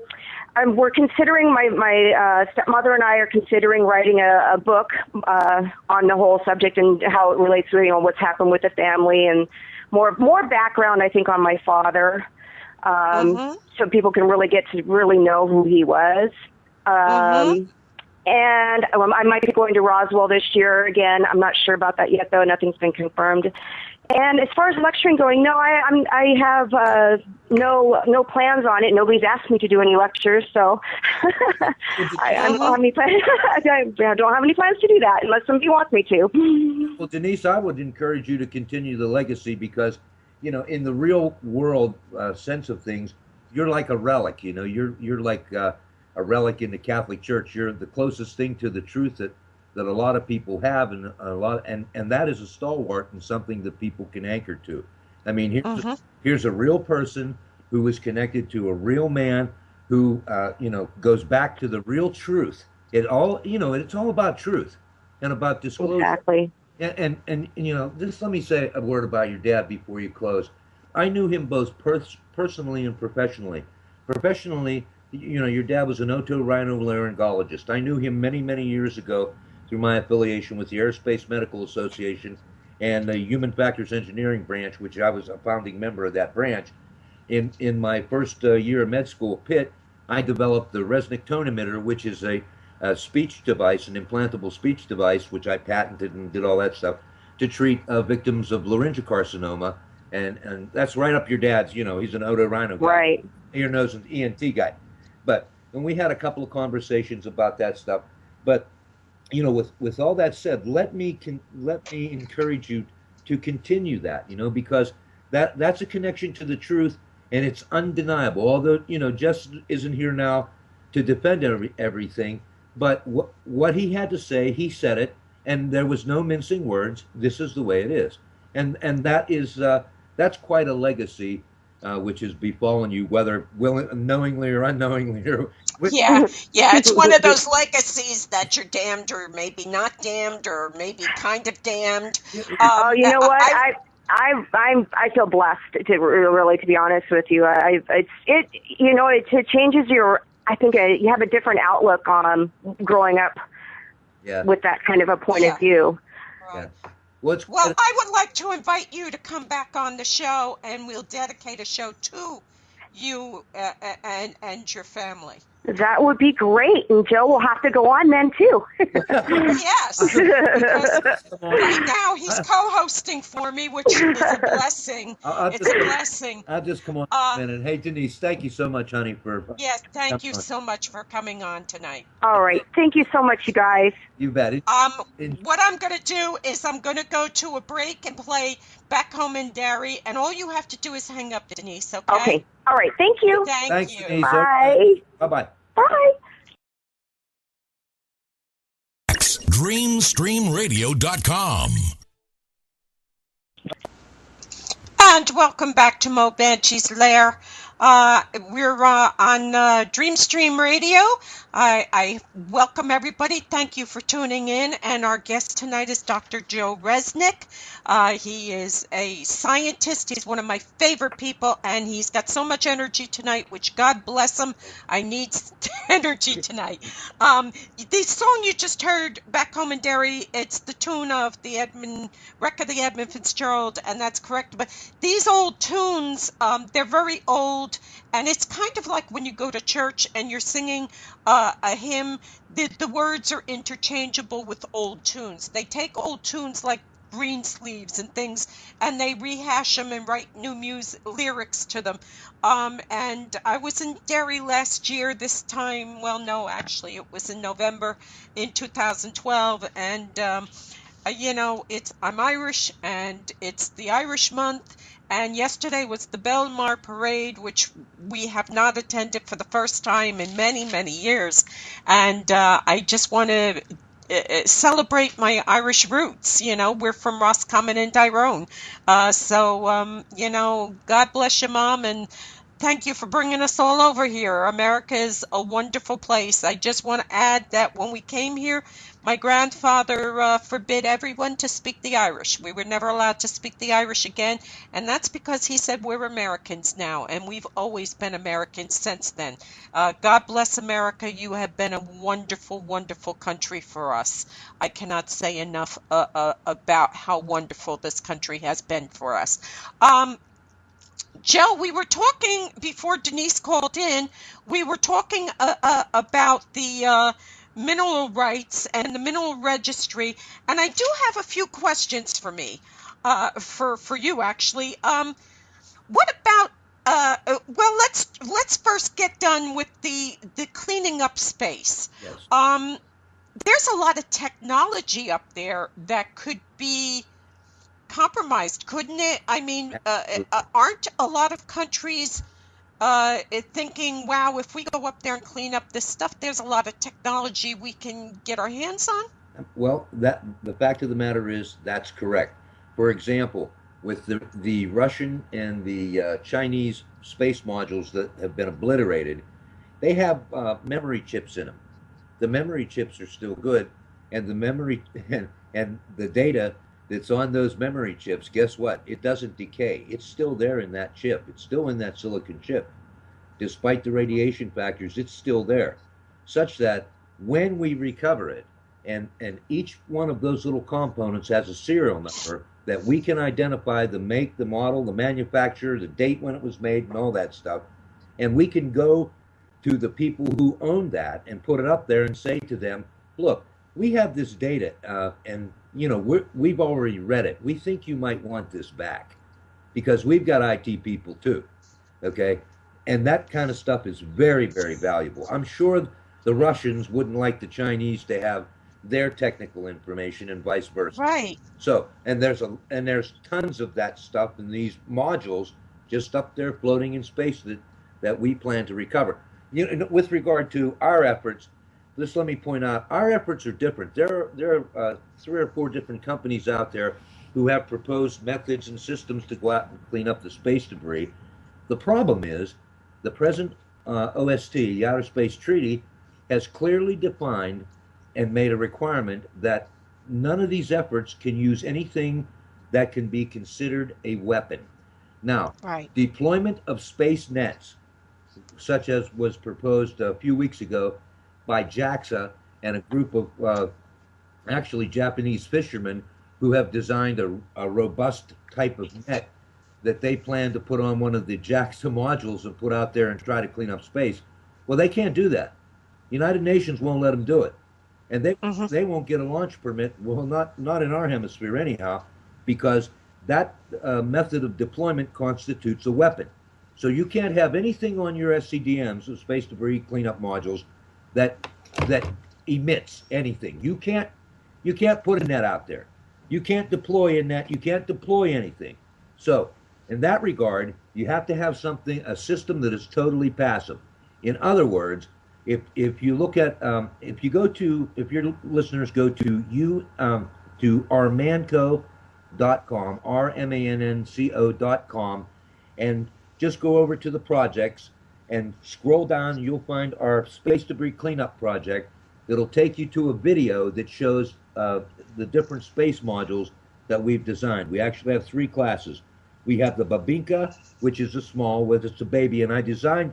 we're considering my stepmother and I are considering writing a book on the whole subject and how it relates to what's happened with the family, and more background, I think, on my father, so people can really get to really know who he was. And I might be going to Roswell this year again. I'm not sure about that yet, though. Nothing's been confirmed. And as far as lecturing going, no, I have no plans on it. Nobody's asked me to do any lectures, so I don't have any plans. I don't have any plans to do that unless somebody wants me to. Well, Denise, I would encourage you to continue the legacy because, in the real world sense of things, you're like a relic. You're like a relic in the Catholic Church. You're the closest thing to the truth that a lot of people have, and that is a stalwart and something that people can anchor to. I mean, here's a real person who was connected to a real man who goes back to the real truth. It's all about truth and about disclosure. Exactly. And just let me say a word about your dad before you close. I knew him both personally and professionally. Professionally, your dad was an otorhinolaryngologist. I knew him many, many years ago through my affiliation with the Aerospace Medical Association and the Human Factors Engineering branch, which I was a founding member of that branch. In my first year of med school at Pitt, I developed the Resnick tone emitter, which is a speech device, an implantable speech device, which I patented and did all that stuff, to treat victims of laryngocarcinoma. And that's right up your dad's, he's an otorhino guy. Right. Ear, nose, and ENT guy. And we had a couple of conversations about that stuff. But with all that said, let me encourage you to continue that, because that's a connection to the truth, and it's undeniable. Although Jess isn't here now to defend everything, but what he had to say, he said it, and there was no mincing words. This is the way it is, and that is that's quite a legacy. Which has befallen you, whether knowingly or unknowingly. Yeah, it's one of those legacies that you're damned or maybe not damned or maybe kind of damned. You know what? I feel blessed to be honest with you. It changes your. I think you have a different outlook on growing up with that kind of a point of view. Right. Yeah. Well, I would like to invite you to come back on the show, and we'll dedicate a show to you and your family. That would be great, and Joe will have to go on then too. Yes, because right now he's co-hosting for me, which is a blessing. It's a blessing. I'll just come on a minute. Hey, Denise, thank you so much, honey, for. Yes, thank you so much for coming on tonight. All right, thank you so much, you guys. You bet. What I'm going to do is I'm going to go to a break and play Back Home in Derry, and all you have to do is hang up, Denise. Okay. Okay. All right. Thank you. Thanks, you. Denise. Bye. Bye-bye. Bye. DreamStreamRadio.com. And welcome back to Moebanshee's Lair. We're on Dreamstream Radio. I welcome everybody. Thank you for tuning in. And our guest tonight is Dr. Joe Resnick. He is a scientist. He's one of my favorite people, and he's got so much energy tonight, which God bless him. I need energy tonight. The song you just heard, Back Home in Derry, it's the tune of the wreck of the Edmund Fitzgerald, and that's correct. But these old tunes, they're very old, and it's kind of like when you go to church and you're singing a hymn, the words are interchangeable with old tunes. They take old tunes like Green Sleeves and things, and they rehash them and write new lyrics to them. And I was in Derry last year this time. Well, no, actually, it was in November in 2012. And, I'm Irish, and it's the Irish month. And yesterday was the Belmar Parade, which we have not attended for the first time in many, many years. And I just want to celebrate my Irish roots. We're from Roscommon and Tyrone. God bless you, Mom, and Thank you for bringing us all over here. America is a wonderful place. I just want to add that when we came here, my grandfather forbid everyone to speak the Irish. We were never allowed to speak the Irish again, and that's because he said we're Americans now, and we've always been Americans since then. God bless America. You have been a wonderful, wonderful country for us. I cannot say enough about how wonderful this country has been for us. Joe, we were talking before Denise called in. We were talking about the mineral rights and the mineral registry, and I do have a few questions for you actually. What about well, let's first get done with the cleaning up space. Yes. There's a lot of technology up there that could be compromised, couldn't it? I mean, aren't a lot of countries thinking, wow, if we go up there and clean up this stuff, there's a lot of technology we can get our hands on? Well, that the fact of the matter is that's correct. For example, with the Russian and the Chinese space modules that have been obliterated, they have memory chips in them. The memory chips are still good, and the memory and the data that's on those memory chips, guess what? It doesn't decay. It's still there in that chip. It's still in that silicon chip. Despite the radiation factors, it's still there. Such that when we recover it, and each one of those little components has a serial number that we can identify the make, the model, the manufacturer, the date when it was made, and all that stuff. And we can go to the people who own that and put it up there and say to them, look, we have this data, and you know we've already read it. We think you might want this back because we've got IT people too, okay? And that kind of stuff is very, very valuable. I'm sure the Russians wouldn't like the Chinese to have their technical information and vice versa. Right. So, and there's tons of that stuff in these modules just up there floating in space that we plan to recover. You know, with regard to our efforts, just let me point out, our efforts are different. There are 3 or 4 different companies out there who have proposed methods and systems to go out and clean up the space debris. The problem is the present OST, the Outer Space Treaty, has clearly defined and made a requirement that none of these efforts can use anything that can be considered a weapon. Now, Right. deployment of space nets, such as was proposed a few weeks ago by JAXA and a group of actually Japanese fishermen who have designed a robust type of net that they plan to put on one of the JAXA modules and put out there and try to clean up space. Well, they can't do that. United Nations won't let them do it. And they won't get a launch permit, well, not in our hemisphere anyhow, because that method of deployment constitutes a weapon. So you can't have anything on your SCDMs, the space debris cleanup modules, that emits anything. You can't put a net out there. You can't deploy a net. You can't deploy anything. So in that regard, you have to have a system that is totally passive. In other words, if you look at if your listeners go to armanco.com, RMANNCO.com, and just go over to the projects and scroll down, you'll find our space debris cleanup project. That'll take you to a video that shows the different space modules that we've designed. We actually have 3 classes. We have the Babinka, which is a small, where it's a baby, and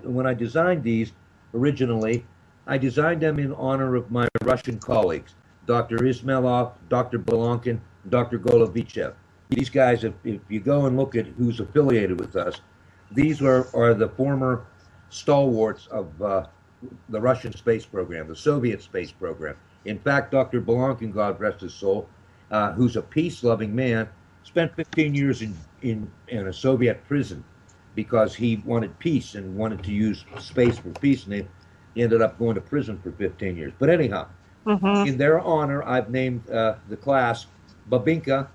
when I designed these originally, I designed them in honor of my Russian colleagues, Dr. Ismailov, Dr. Belonkin, and Dr. Golovichev. These guys, if you go and look at who's affiliated with us, these are the former stalwarts of the Russian space program, the Soviet space program. In fact, Dr. Belonkin, God rest his soul, who's a peace-loving man, spent 15 years in a Soviet prison because he wanted peace and wanted to use space for peace, and he ended up going to prison for 15 years. But anyhow, in their honor, I've named the class Babinka,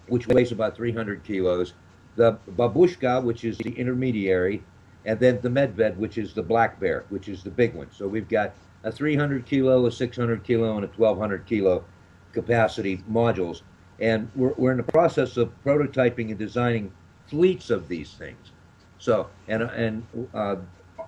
which weighs about 300 kilos, the Babushka, which is the intermediary, and then the Medved, which is the black bear, which is the big one. So we've got a 300 kilo, a 600 kilo, and a 1200 kilo capacity modules. And we're in the process of prototyping and designing fleets of these things. So, and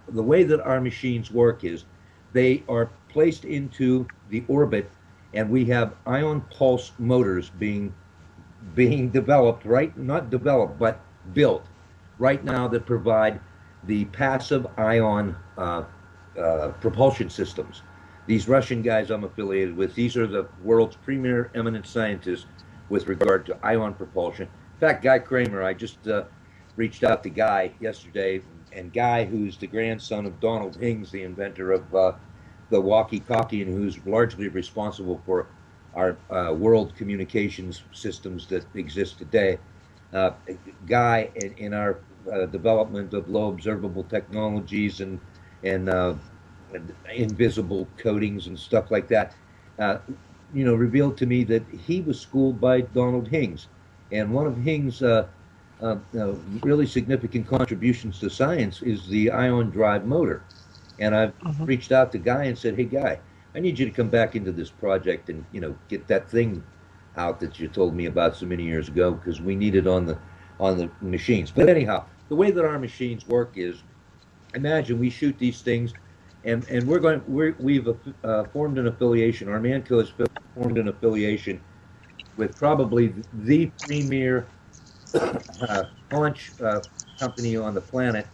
the way that our machines work is they are placed into the orbit, and we have ion pulse motors being developed, right? Not developed, but built right now that provide the passive ion propulsion systems. These Russian guys I'm affiliated with, these are the world's premier eminent scientists with regard to ion propulsion. In fact, Guy Kramer, I just reached out to Guy yesterday, and Guy, who's the grandson of Donald Hings, the inventor of the walkie-talkie, and who's largely responsible for our world communications systems that exist today. Uh, Guy, in our development of low observable technologies and invisible coatings and stuff like that, uh, revealed to me that he was schooled by Donald Hings, and one of Hings' really significant contributions to science is the ion drive motor. And I've Mhm. reached out to Guy and said, "Hey, Guy, I need you to come back into this project and get that thing out that you told me about so many years ago because we need it on the machines." But anyhow, the way that our machines work is, imagine we shoot these things, and we've formed an affiliation. Our Manco has formed an affiliation with probably the premier launch company on the planet.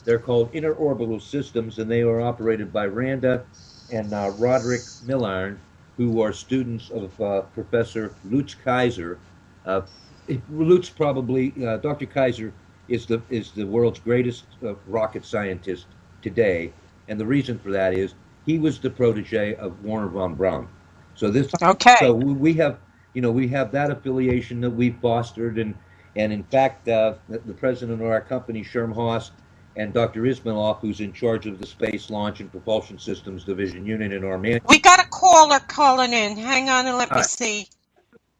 They're called Interorbital Systems, and they are operated by Randa and Roderick Millarn, who are students of Professor Lutz Kaiser. Uh, Lutz probably Dr. Kaiser is the world's greatest rocket scientist today, and the reason for that is he was the protege of Warner von Braun. So this, so Okay. we have that affiliation that we've fostered, and in fact, the president of our company, Sherm Haas, and Dr. Ismailoff, who's in charge of the Space Launch and Propulsion Systems Division unit in our man. We got a caller calling in. Hang on and let All me right. see.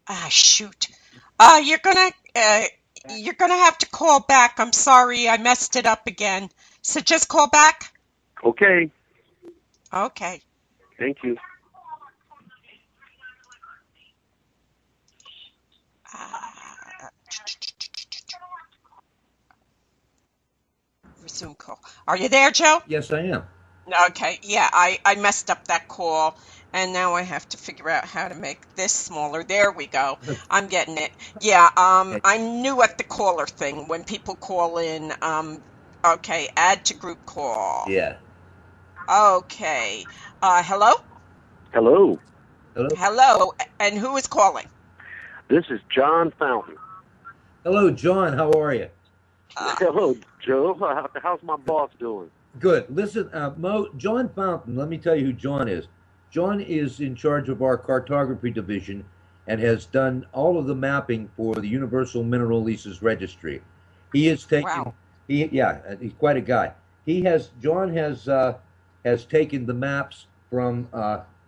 Ah, shoot. Uh, you're gonna uh, you're gonna have to call back. I'm sorry, I messed it up again. So just call back. Okay, Okay. thank you. Uh, resume call. Are you there, Joe? Yes, I am. Okay. Yeah, I messed up that call, and now I have to figure out how to make this smaller. There we go. I'm getting it. Yeah. Okay. I'm new at the caller thing. When people call in, okay, add to group call. Yeah. Okay. Hello? Hello, Hello. Hello. And who is calling? this is John Fountain. Hello, John. How are you? Hello, Joe. How's my boss doing? Good. Listen, John Fountain. Let me tell you who John is. John is in charge of our cartography division and has done all of the mapping for the Universal Mineral Leases Registry. He has taken. Wow. He's quite a guy. John has taken the maps from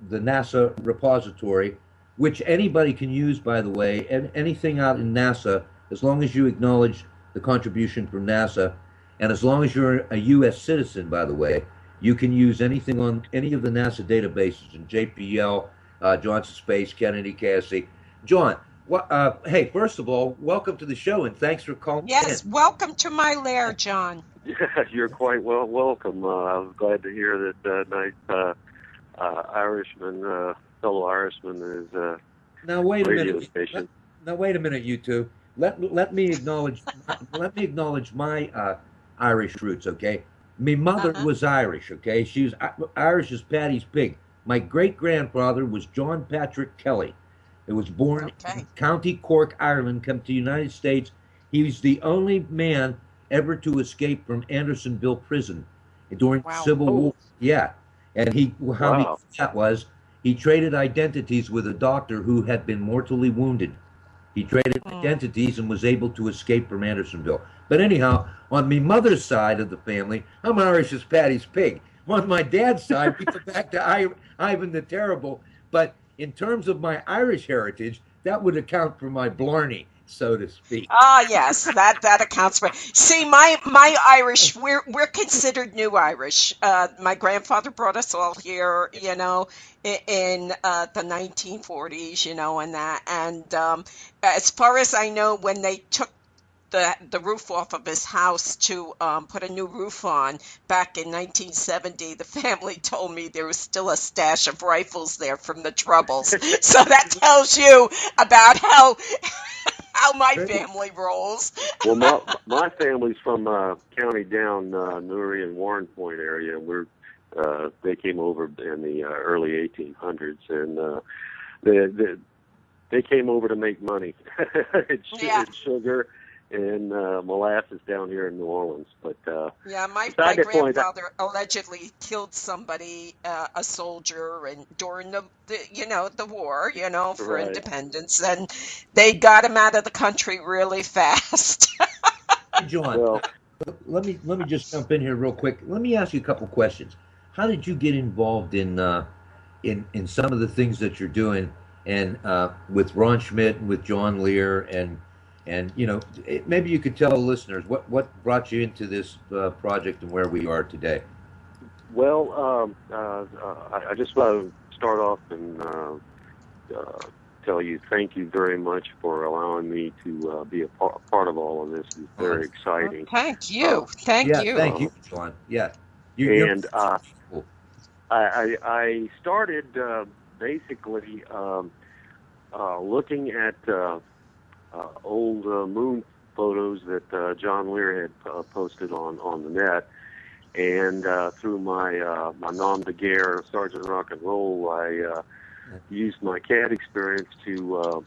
the NASA repository, which anybody can use, by the way, and anything out in NASA, as long as you acknowledge the contribution from NASA, and as long as you're a U.S. citizen, by the way, you can use anything on any of the NASA databases in JPL, Johnson Space, Kennedy, KSC. John, hey, first of all, welcome to the show, and thanks for calling Yes, in. welcome to my lair, John. Yeah, you're quite welcome. I was glad to hear that nice Irishman, fellow Irishman, is Now wait a radio minute. station. Now wait a minute, you two. Let me acknowledge my Irish roots, okay? My mother Uh-huh. was Irish, okay? She was Irish as Paddy's pig. My great grandfather was John Patrick Kelly. He was born Okay. in County Cork, Ireland, come to the United States. He was the only man ever to escape from Andersonville prison during the Wow. Civil War. Oh, Yeah, and how he wow. did that was he traded identities with a doctor who had been mortally wounded. He traded Hmm. identities and was able to escape from Andersonville. But anyhow, on my mother's side of the family, I'm Irish as Paddy's pig. On my dad's side, we go back to Ivan the Terrible. But in terms of my Irish heritage, that would account for my Blarney, so to speak. Ah, yes, that accounts for. See, my Irish, we're considered new Irish. My grandfather brought us all here, in the 1940s, and that. And as far as I know, when they took the roof off of his house to put a new roof on back in 1970, the family told me there was still a stash of rifles there from the Troubles. So that tells you about how my family rolls. Well, my family's from county down Newry and Warren Point area, and they came over in the early 1800s, and they came over to make money. It's sugar and molasses down here in New Orleans. But my grandfather allegedly killed somebody, a soldier, and during the war, for independence, and they got him out of the country really fast. Hey, John, let me just jump in here real quick. Let me ask you a couple questions. How did you get involved in some of the things that you're doing, and with Ron Schmidt and with John Lair, and maybe you could tell the listeners what brought you into this project and where we are today? Well, I just want to start off and tell you thank you very much for allowing me to be a part of all of this. It's very exciting. Thank you. Thank you, John. Yeah. I started basically looking at old moon photos that John Lair had posted on the net, and through my nom de guerre, Sergeant Rock and Roll, I used my CAD experience to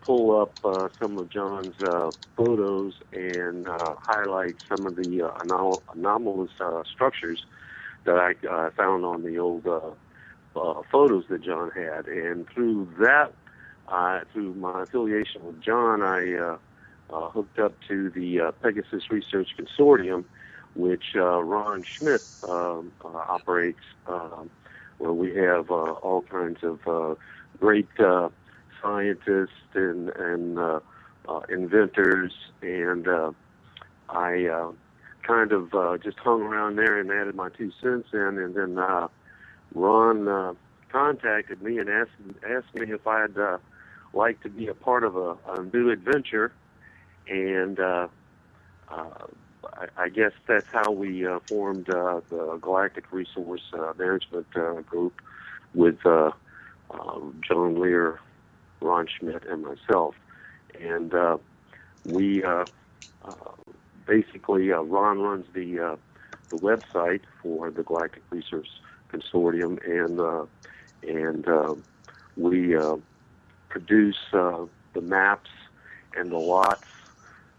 pull up some of John's photos and highlight some of the anomalous structures that I found on the old photos that John had. And through that, through my affiliation with John, I hooked up to the Pegasus Research Consortium, which Ron Schmidt operates, where we have all kinds of great scientists and inventors, and I kind of just hung around there and added my 2 cents in, and then Ron contacted me and asked me if I'd like to be a part of a new adventure, and I guess that's how we formed the Galactic Resource Management Group with John Lair, Ron Schmidt, and myself. And we basically, Ron runs the website for the Galactic Research Consortium, and we produce the maps and the lots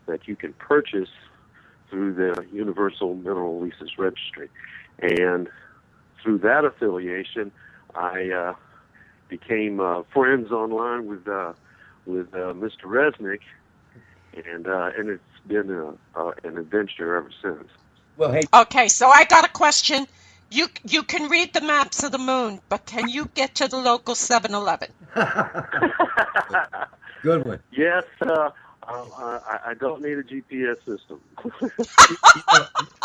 that you can purchase through the Universal Mineral Leases Registry. And through that affiliation, I became friends online with Mr. Resnick, and it's been an adventure ever since. Well, hey. Okay, so I got a question. You can read the maps of the moon, but can you get to the local 7-Eleven? Good one. Yes, I don't need a GPS system.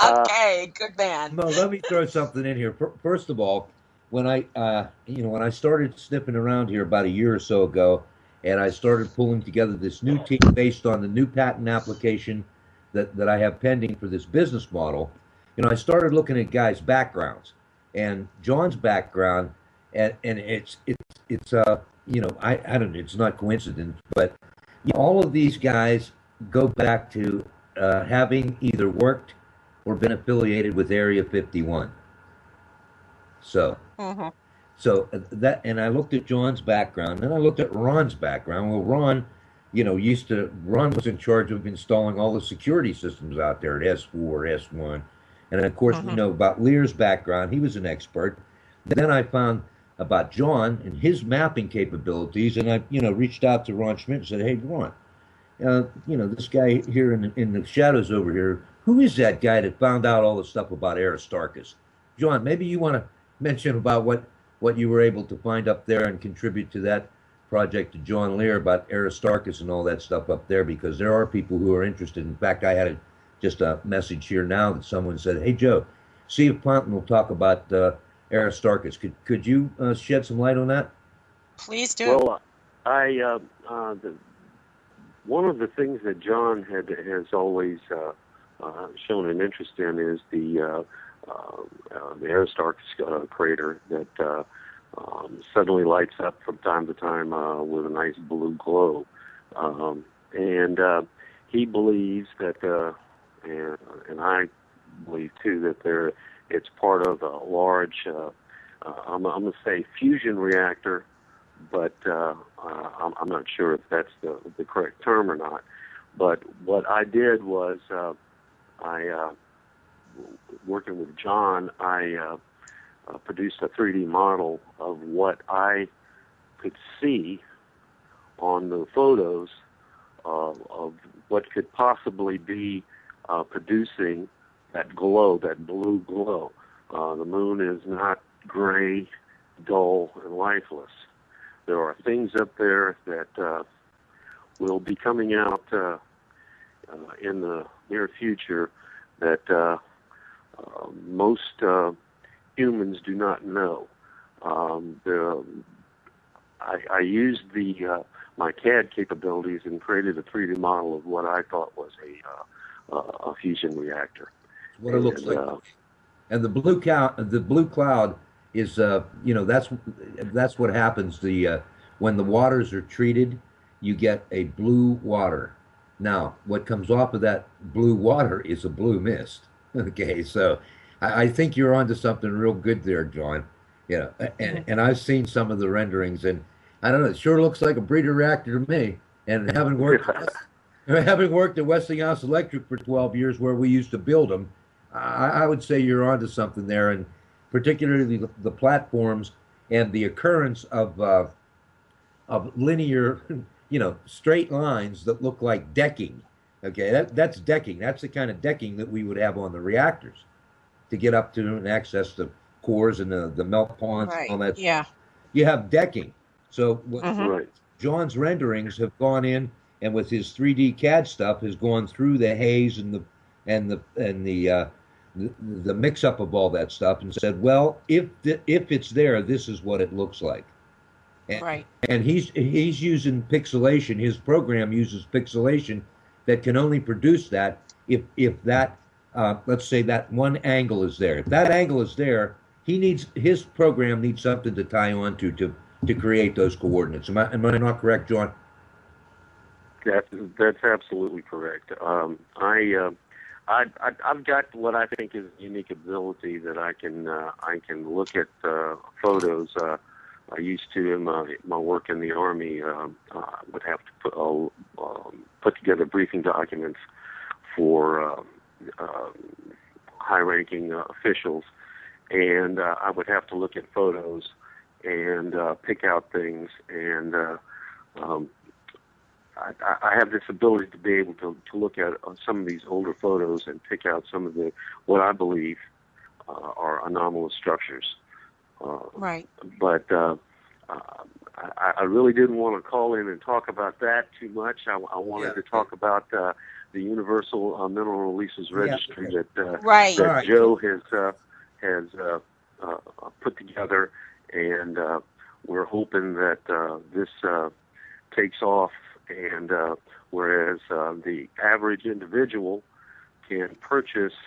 Okay, good man. No, let me throw something in here. First of all, when I started sniffing around here about a year or so ago, and I started pulling together this new team based on the new patent application that I have pending for this business model, I started looking at guys' backgrounds, and John's background, and it's I don't know, it's not coincidence, but all of these guys go back to having either worked or been affiliated with Area 51. So, that, and I looked at John's background, and I looked at Ron's background. Well, Ron was in charge of installing all the security systems out there at S4, S1, and of course we know about Lair's background. He was an expert. Then I found about John and his mapping capabilities, and I reached out to Ron Schmidt and said, "Hey, Ron, this guy here in the shadows over here, who is that guy that found out all the stuff about Aristarchus?" John, maybe you want to mention about what you were able to find up there and contribute to that project to John Lair about Aristarchus and all that stuff up there, because there are people who are interested. In fact, I had just a message here now that someone said, "Hey, Joe, see if Ponton will talk about Aristarchus." Could you shed some light on that? Please do. Well, one of the things that John has always shown an interest in is the Aristarchus crater that suddenly lights up from time to time with a nice blue glow. And he believes that, and I believe too, that it's part of a large, I'm going to say fusion reactor, but I'm not sure if that's the correct term or not. But what I did was, working with John, I produced a 3D model of what I could see on the photos of what could possibly be producing that glow, that blue glow. The moon is not gray, dull, and lifeless. There are things up there that will be coming out in the near future that most humans do not know. I used my CAD capabilities and created a 3D model of what I thought was a fusion reactor. What it looks like. And the blue cloud is, that's what happens. When the waters are treated, you get a blue water. Now, what comes off of that blue water is a blue mist. Okay, so I think you're onto something real good there, John. Yeah, and I've seen some of the renderings, and I don't know, it sure looks like a breeder reactor to me. And having worked at Westinghouse Electric for 12 years, where we used to build them, I would say you're onto something there, and particularly the platforms and the occurrence of linear, straight lines that look like decking. Okay, that's decking. That's the kind of decking that we would have on the reactors to get up to and access the cores and the melt ponds and all that. Yeah. You have decking. So Right. John's renderings have gone in, and with his 3D CAD stuff, has gone through the haze and the mix up of all that stuff, and said, well, if it's there, this is what it looks like. Right. And he's using pixelation. His program uses pixelation that can only produce that if that let's say that one angle is there. If that angle is there, his program needs something to tie on to create those coordinates. Am I not correct, John? That's absolutely correct. I've got what I think is a unique ability that I can look at photos. I used to, in my work in the Army, would have to put together briefing documents for high-ranking officials, and I would have to look at photos and pick out things. And I have this ability to be able to look at some of these older photos and pick out some of what I believe are anomalous structures. Right. But I really didn't want to call in and talk about that too much. I wanted to talk about the Universal Mineral Releases Registry that Joe has put together, and we're hoping that this takes off. And whereas the average individual can purchase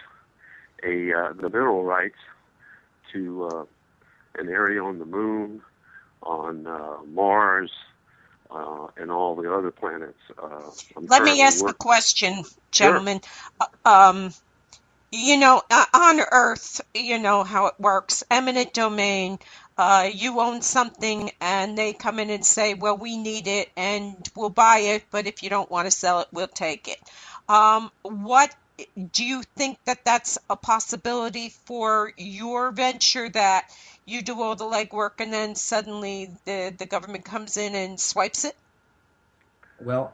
the mineral rights to an area on the moon, on Mars, and all the other planets. Let me ask a question, gentlemen. Sure. On Earth, you know how it works. Eminent domain. You own something, and they come in and say, well, we need it, and we'll buy it, but if you don't want to sell it, we'll take it. What do you think that's a possibility for your venture, that you do all the legwork and then suddenly the government comes in and swipes it? Well,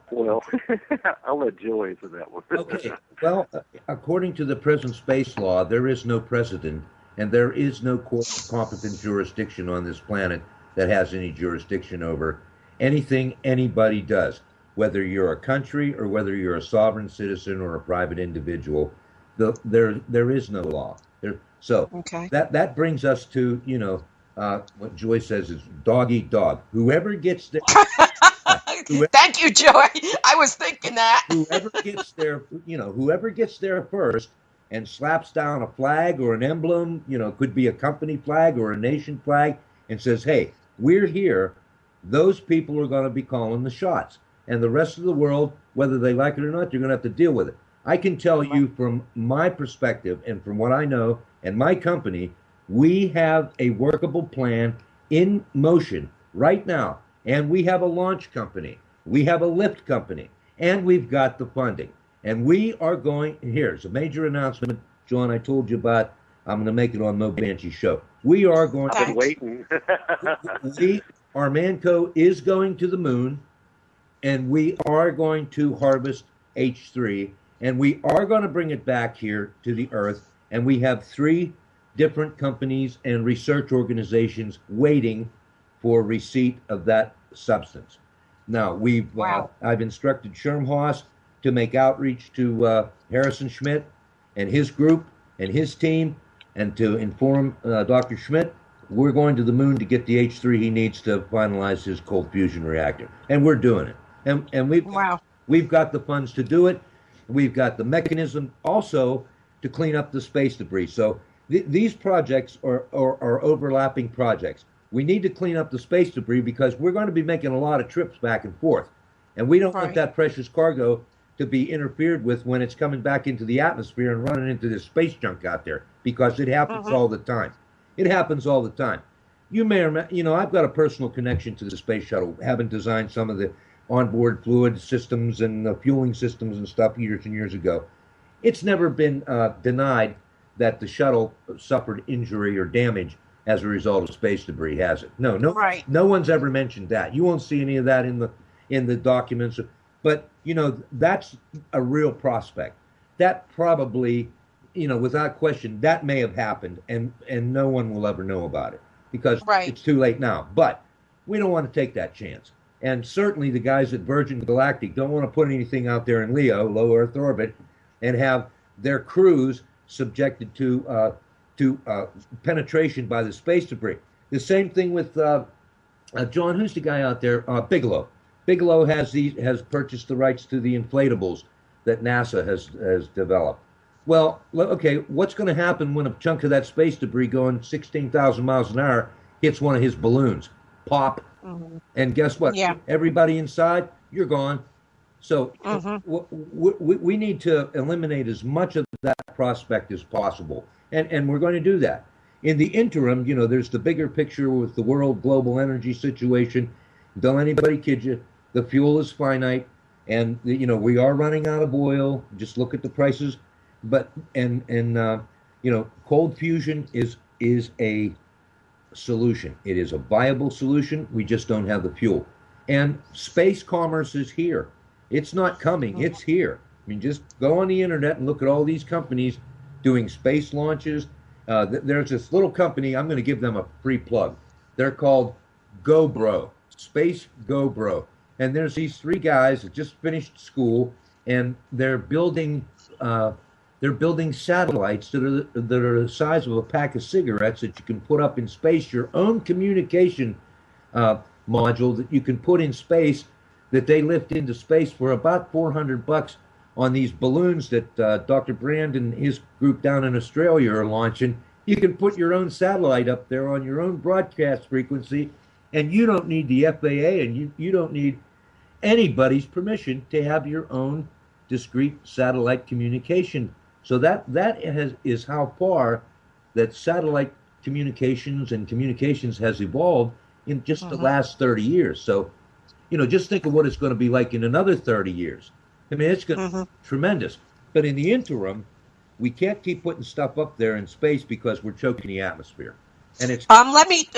I'll let Jill answer that one. Okay. Well, according to the present space law, there is no precedent, and there is no court of competent jurisdiction on this planet that has any jurisdiction over anything anybody does, whether you're a country or whether you're a sovereign citizen or a private individual. There is no law. That brings us to what Joy says is dog eat dog. Whoever gets there. whoever, Thank you, Joy. I was thinking that. whoever gets there first and slaps down a flag or an emblem, could be a company flag or a nation flag, and says, "Hey, we're here." Those people are going to be calling the shots, and the rest of the world, whether they like it or not, they're going to have to deal with it. I can tell you from my perspective and from what I know and my company, we have a workable plan in motion right now, and we have a launch company, we have a lift company, and we've got the funding. And we are going, here's a major announcement, John, I told you about. I'm going to make it on Moebanshee show. We are going I've been waiting. our Manco is going to the moon, and we are going to harvest H3, and we are going to bring it back here to the Earth, and we have 3 different companies and research organizations waiting for receipt of that substance. Now, I've instructed Shermhaus to make outreach to Harrison Schmidt and his group and his team, and to inform Dr. Schmidt we're going to the moon to get the H3 he needs to finalize his cold fusion reactor, and we're doing it. And we've got the funds to do it. We've got the mechanism also to clean up the space debris. So these projects are overlapping projects. We need to clean up the space debris because we're going to be making a lot of trips back and forth, and we don't want that precious cargo to be interfered with when it's coming back into the atmosphere and running into this space junk out there, because it happens all the time. It happens all the time. You may or may, I've got a personal connection to the space shuttle, having designed some of the onboard fluid systems and the fueling systems and stuff years and years ago. It's never been denied that the shuttle suffered injury or damage as a result of space debris, has it? No, no one's ever mentioned that. You won't see any of that in the documents. But that's a real prospect. That probably, without question, that may have happened, and no one will ever know about it because it's too late now. But we don't want to take that chance. And certainly the guys at Virgin Galactic don't want to put anything out there in LEO, low Earth orbit, and have their crews subjected to penetration by the space debris. The same thing with John, who's the guy out there? Bigelow. Bigelow has purchased the rights to the inflatables that NASA has developed. Well, okay, what's going to happen when a chunk of that space debris going 16,000 miles an hour hits one of his balloons? Pop. And guess what? Yeah. Everybody inside, you're gone. So we need to eliminate as much of that prospect as possible. And we're going to do that. In the interim, there's the bigger picture with the world global energy situation. Don't let anybody kid you. The fuel is finite, and we are running out of oil. Just look at the prices. But cold fusion is a solution. It is a viable solution. We just don't have the fuel. And space commerce is here. It's not coming. It's here. I mean, just go on the internet and look at all these companies doing space launches. There's this little company. I'm going to give them a free plug. They're called GoBro. Space GoBro. And there's these 3 guys that just finished school, and they're building satellites that are the size of a pack of cigarettes that you can put up in space, your own communication module that you can put in space, that they lift into space for about $400 on these balloons that Dr. Brand and his group down in Australia are launching. You can put your own satellite up there on your own broadcast frequency, and you don't need the FAA, and you don't need anybody's permission to have your own discrete satellite communication. So that is how far that satellite communications and communications has evolved in just the last 30 years. So, just think of what it's going to be like in another 30 years. I mean, it's going to be tremendous. But in the interim, we can't keep putting stuff up there in space because we're choking the atmosphere. And it's let me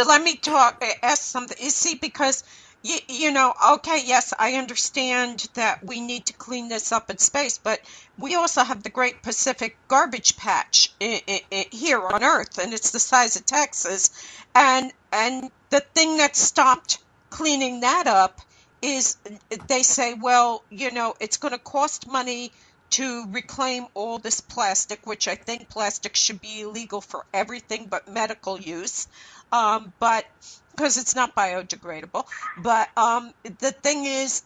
ask something. You see, because okay, yes, I understand that we need to clean this up in space, but we also have the Great Pacific Garbage Patch here on Earth, and it's the size of Texas. And the thing that stopped cleaning that up is they say, well, it's going to cost money to reclaim all this plastic, which I think plastic should be illegal for everything but medical use. but because it's not biodegradable. But the thing is,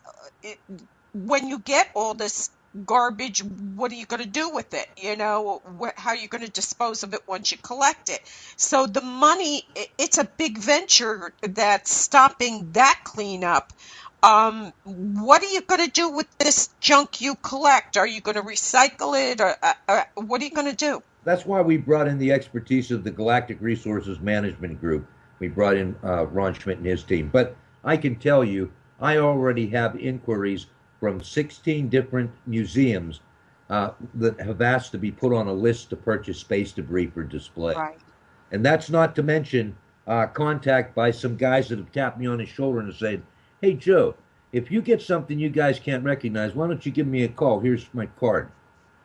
when you get all this garbage, what are you going to do with it? How are you going to dispose of it once you collect it? So the money, it's a big venture that's stopping that cleanup. What are you going to do with this junk you collect? Are you going to recycle it, or what are you going to do? That's why we brought in the expertise of the Galactic Resources Management Group. We brought in Ron Schmidt and his team. But I can tell you, I already have inquiries from 16 different museums that have asked to be put on a list to purchase space debris for display. Right. And that's not to mention contact by some guys that have tapped me on the shoulder and said, "Hey, Joe, if you get something you guys can't recognize, why don't you give me a call? Here's my card."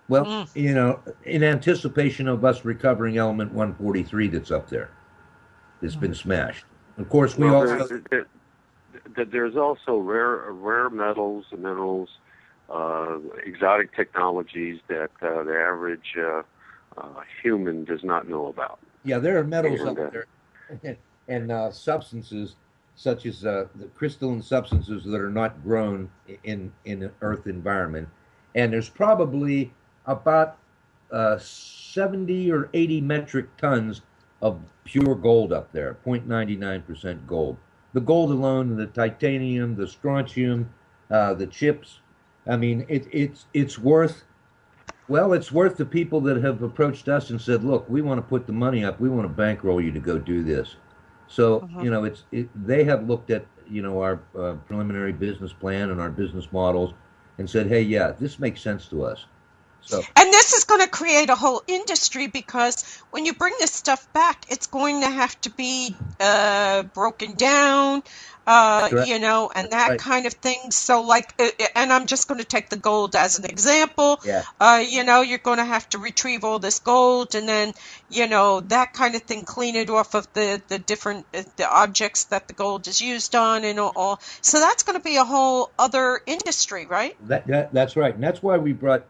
Well, in anticipation of us recovering element 143 that's up there, that's been smashed. Of course, there's also rare metals and minerals, exotic technologies that the average human does not know about. Yeah, there are metals up there and substances such as the crystalline substances that are not grown in an Earth environment. And there's probably about 70 or 80 metric tons of pure gold up there, 0.99% gold. The gold alone, the titanium, the strontium, the chips. I mean, it's worth. Well, it's worth the people that have approached us and said, "Look, we want to put the money up. We want to bankroll you to go do this." So they have looked at our preliminary business plan and our business models and said, "Hey, yeah, this makes sense to us." So, and this is going to create a whole industry, because when you bring this stuff back, it's going to have to be broken down, and that kind of thing. So and I'm just going to take the gold as an example. Yeah. You're going to have to retrieve all this gold, and then, that kind of thing, clean it off of the different the objects that the gold is used on and all. So that's going to be a whole other industry, right? That's right. And that's why we brought,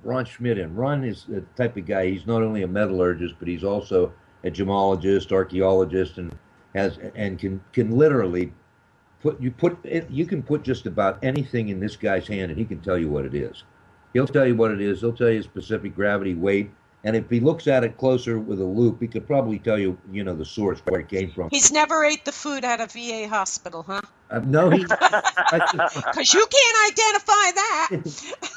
Ron Schmidt in. Ron is the type of guy, he's not only a metallurgist, but he's also a gemologist, archaeologist, and can literally you can put just about anything in this guy's hand and he can tell you what it is. He'll tell you what it is. He'll tell you specific gravity, weight, and if he looks at it closer with a loop, he could probably tell you, the source, where it came from. He's never ate the food at a VA hospital, huh? No, because you can't identify that.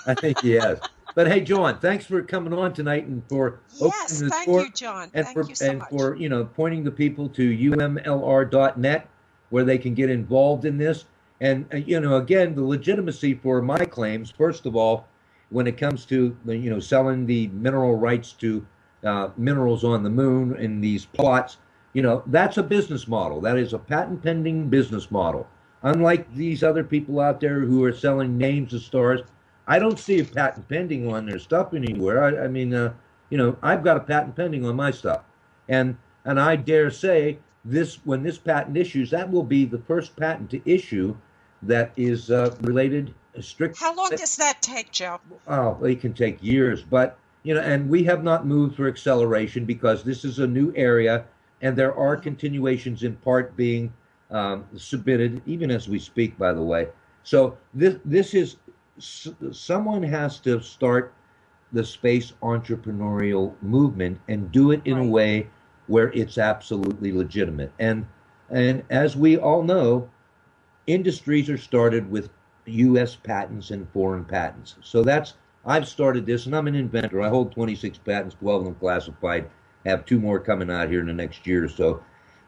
I think he has. But hey, John, thanks for coming on tonight and for opening the door. Yes, thank you, John. Thank you so much. And for pointing the people to UMLR.net, where they can get involved in this. And again, the legitimacy for my claims. First of all, when it comes to selling the mineral rights to minerals on the moon in these plots, that's a business model. That is a patent pending business model. Unlike these other people out there who are selling names of stars, I don't see a patent pending on their stuff anywhere. I mean, I've got a patent pending on my stuff, and I dare say when this patent issues, that will be the first patent to issue that is related strict. How long does that take, Joe? Oh, it can take years, but and we have not moved for acceleration because this is a new area, and there are continuations in part being submitted even as we speak. By the way, so this is. Someone has to start the space entrepreneurial movement and do it in a way where it's absolutely legitimate. And as we all know, industries are started with U.S. patents and foreign patents. So I've started this, and I'm an inventor. I hold 26 patents, 12 of them classified. I have 2 more coming out here in the next year or so.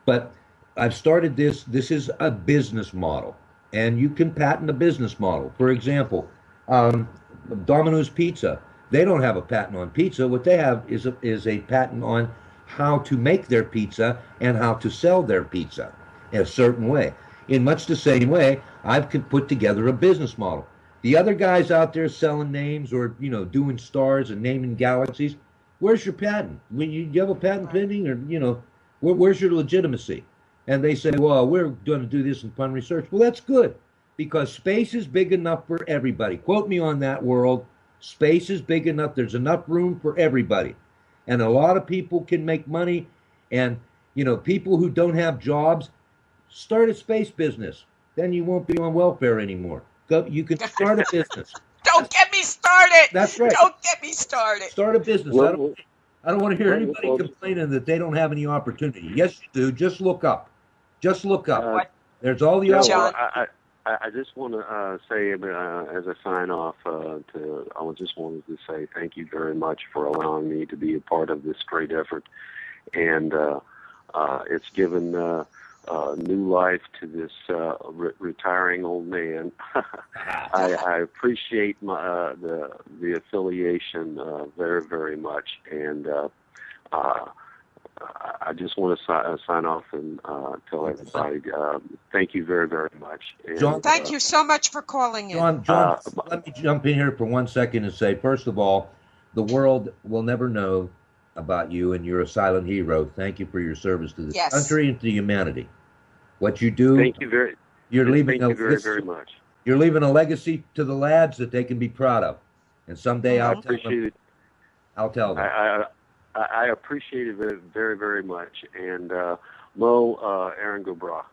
But I've started this. This is a business model, and you can patent a business model. For example, Domino's Pizza, they don't have a patent on pizza. What they have is a patent on how to make their pizza and how to sell their pizza in a certain way. In much the same way, I've put together a business model. The other guys out there selling names or doing stars and naming galaxies, where's your patent? When you have a patent pending, or where's your legitimacy? And they say, well, we're going to do this in fun research. Well, that's good. Because space is big enough for everybody. Quote me on that, world. Space is big enough. There's enough room for everybody. And a lot of people can make money. And, People who don't have jobs, start a space business. Then you won't be on welfare anymore. You can start a business. Don't get me started. That's right. Don't get me started. Start a business. I don't want to hear anybody complaining that they don't have any opportunity. Yes, you do. Just look up. Just look up. There's all the opportunities. I just want to say, as I sign off, I just wanted to say thank you very much for allowing me to be a part of this great effort, and it's given new life to this retiring old man. I appreciate the affiliation very, very much, and I just want to sign off and tell everybody thank you very, very much. And, John, thank you so much for calling in. John, let me jump in here for 1 second and say, first of all, the world will never know about you, and you're a silent hero. Thank you for your service to this country and to humanity. What you do, thank you very very much. You're leaving a legacy to the lads that they can be proud of, and someday I'll tell them. I appreciate it very, very, very much. And Mo, Aaron Gobra.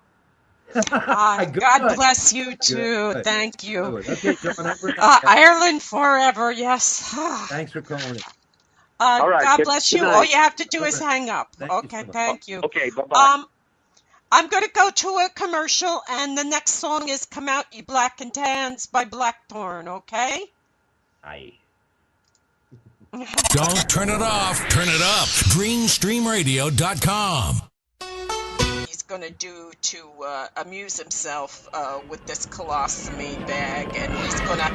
God bless you too. Good. Thank you. Okay, Ireland forever. Yes. Thanks for calling. All right. God bless you. All you have to do is hang up. Thank you. Okay. Bye-bye. I'm going to go to a commercial, and the next song is "Come Out, Ye Black and Tans" by Blackthorn. Okay. Aye. Don't turn it off. Turn it up. DreamStreamRadio.com. He's going to do to amuse himself with this colostomy bag, and he's going to...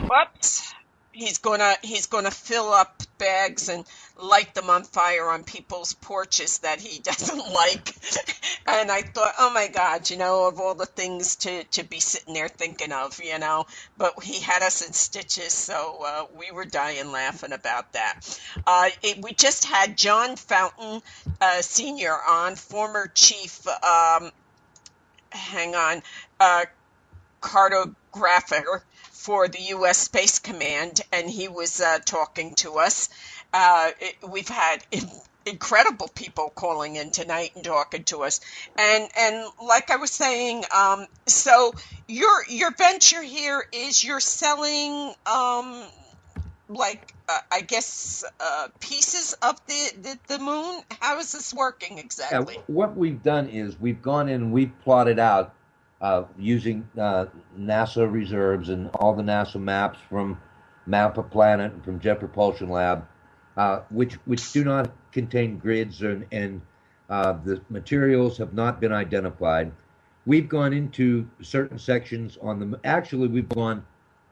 whoops. He's gonna fill up bags and light them on fire on people's porches that he doesn't like. And I thought, oh my God, of all the things to be sitting there thinking of, But he had us in stitches, so we were dying laughing about that. We just had John Fountain Sr. on, former chief. Cartographer for the U.S. Space Command, and he was talking to us. We've had incredible people calling in tonight and talking to us. And like I was saying, so your venture here is you're selling I guess pieces of the moon. How is this working exactly? Yeah, what we've done is we've gone in and we've plotted out using NASA reserves and all the NASA maps from Map a Planet and from Jet Propulsion Lab, which do not contain grids and the materials have not been identified. We've gone into certain sections actually we've gone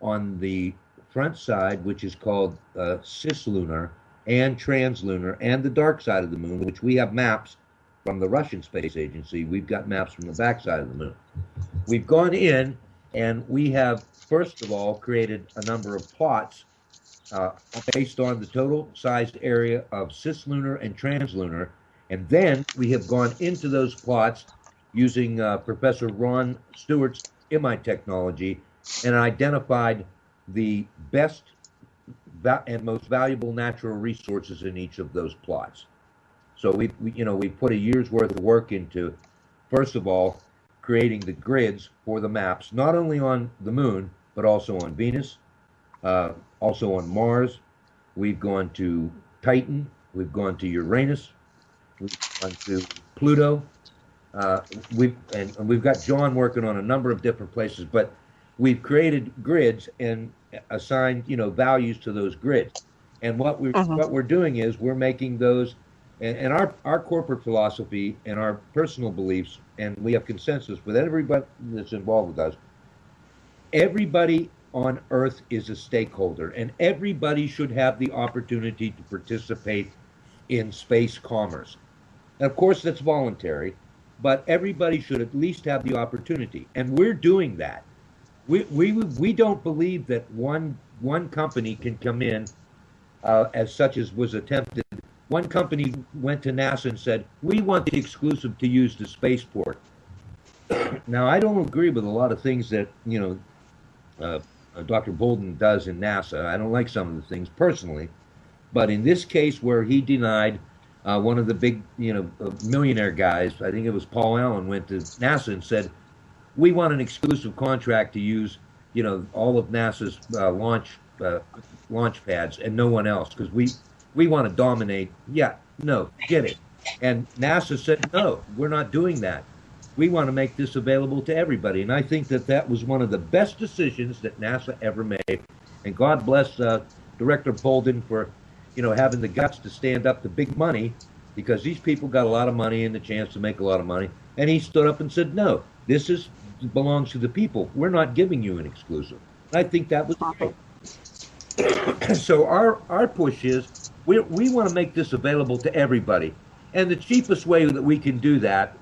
on the front side, which is called cislunar and translunar, and the dark side of the moon, which we have maps from the Russian Space Agency. We've got maps from the backside of the moon. We've gone in and we have, first of all, created a number of plots based on the total sized area of cislunar and translunar. And then we have gone into those plots using Professor Ron Stewart's IMI technology and identified the best and most valuable natural resources in each of those plots. So we put a year's worth of work into, first of all, creating the grids for the maps, not only on the moon, but also on Venus, also on Mars. We've gone to Titan. We've gone to Uranus. We've gone to Pluto. We've got John working on a number of different places, but we've created grids and assigned, values to those grids. And what we're doing is we're making those. And our corporate philosophy and our personal beliefs, and we have consensus with everybody that's involved with us, everybody on Earth is a stakeholder, and everybody should have the opportunity to participate in space commerce. And of course, that's voluntary, but everybody should at least have the opportunity. And we're doing that. We don't believe that one company can come in, as such as was attempted. One company went to NASA and said, we want the exclusive to use the spaceport. Now, I don't agree with a lot of things that, Dr. Bolden does in NASA. I don't like some of the things personally. But in this case where he denied One of the big, millionaire guys, I think it was Paul Allen, went to NASA and said, "We want an exclusive contract to use, all of NASA's launch pads and no one else because we want to dominate." Yeah, no, get it. And NASA said, "No, we're not doing that. We want to make this available to everybody." And I think that that was one of the best decisions that NASA ever made. And God bless Director Bolden for, having the guts to stand up to big money, because these people got a lot of money and the chance to make a lot of money. And he stood up and said, "No, this belongs to the people. We're not giving you an exclusive." And I think that was great. So our push is we want to make this available to everybody. And the cheapest way that we can do that,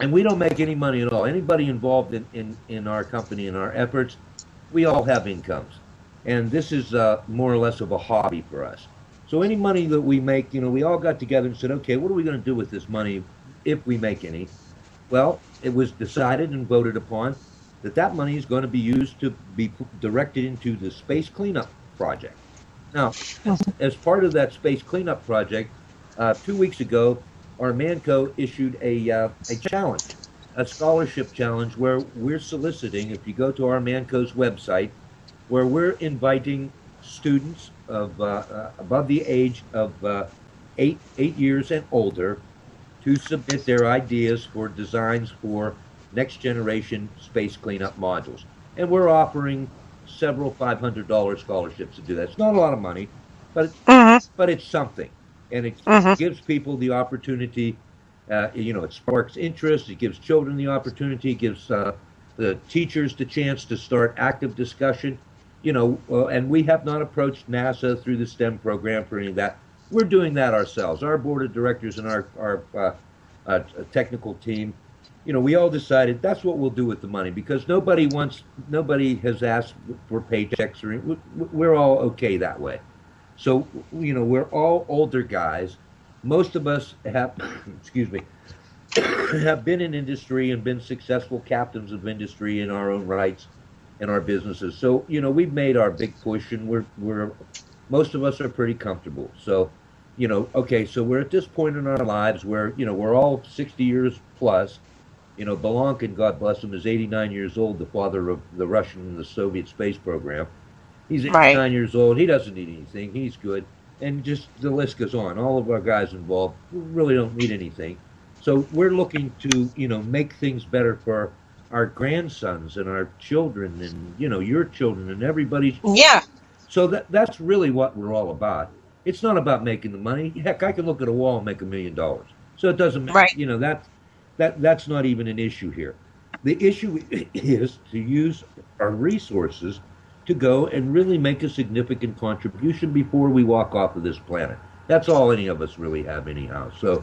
and we don't make any money at all. Anybody involved in our company, in our efforts, we all have incomes. And this is more or less of a hobby for us. So any money that we make, we all got together and said, okay, what are we going to do with this money if we make any? Well, it was decided and voted upon that money is going to be used to be directed into the space cleanup project. Now, as part of that space cleanup project, 2 weeks ago, our Manco issued a challenge, a scholarship challenge, where we're soliciting, if you go to our Manco's website, where we're inviting students of above the age of 8 years and older to submit their ideas for designs for next generation space cleanup modules. And we're offering several $500 scholarships to do that. It's not a lot of money, but it's something. And it gives people the opportunity, it sparks interest, it gives children the opportunity, it gives the teachers the chance to start active discussion, and we have not approached NASA through the STEM program for any of that. We're doing that ourselves. Our board of directors and our technical team, we all decided that's what we'll do with the money, because nobody has asked for paychecks, or we're all okay that way. So, we're all older guys. Most of us have, excuse me, have been in industry and been successful captains of industry in our own rights and our businesses. So, we've made our big push, and we're most of us are pretty comfortable. So, okay, so we're at this point in our lives where, we're all 60 years plus. Belankin, God bless him, is 89 years old, the father of the Russian and the Soviet space program. He's 89 years old. He doesn't need anything. He's good. And just the list goes on. All of our guys involved really don't need anything. So we're looking to, make things better for our grandsons and our children and, your children and everybody's. Yeah. So that's really what we're all about. It's not about making the money. Heck, I can look at a wall and make $1 million. So it doesn't matter. Right. That's not even an issue here. The issue is to use our resources to go and really make a significant contribution before we walk off of this planet. That's all any of us really have anyhow. So,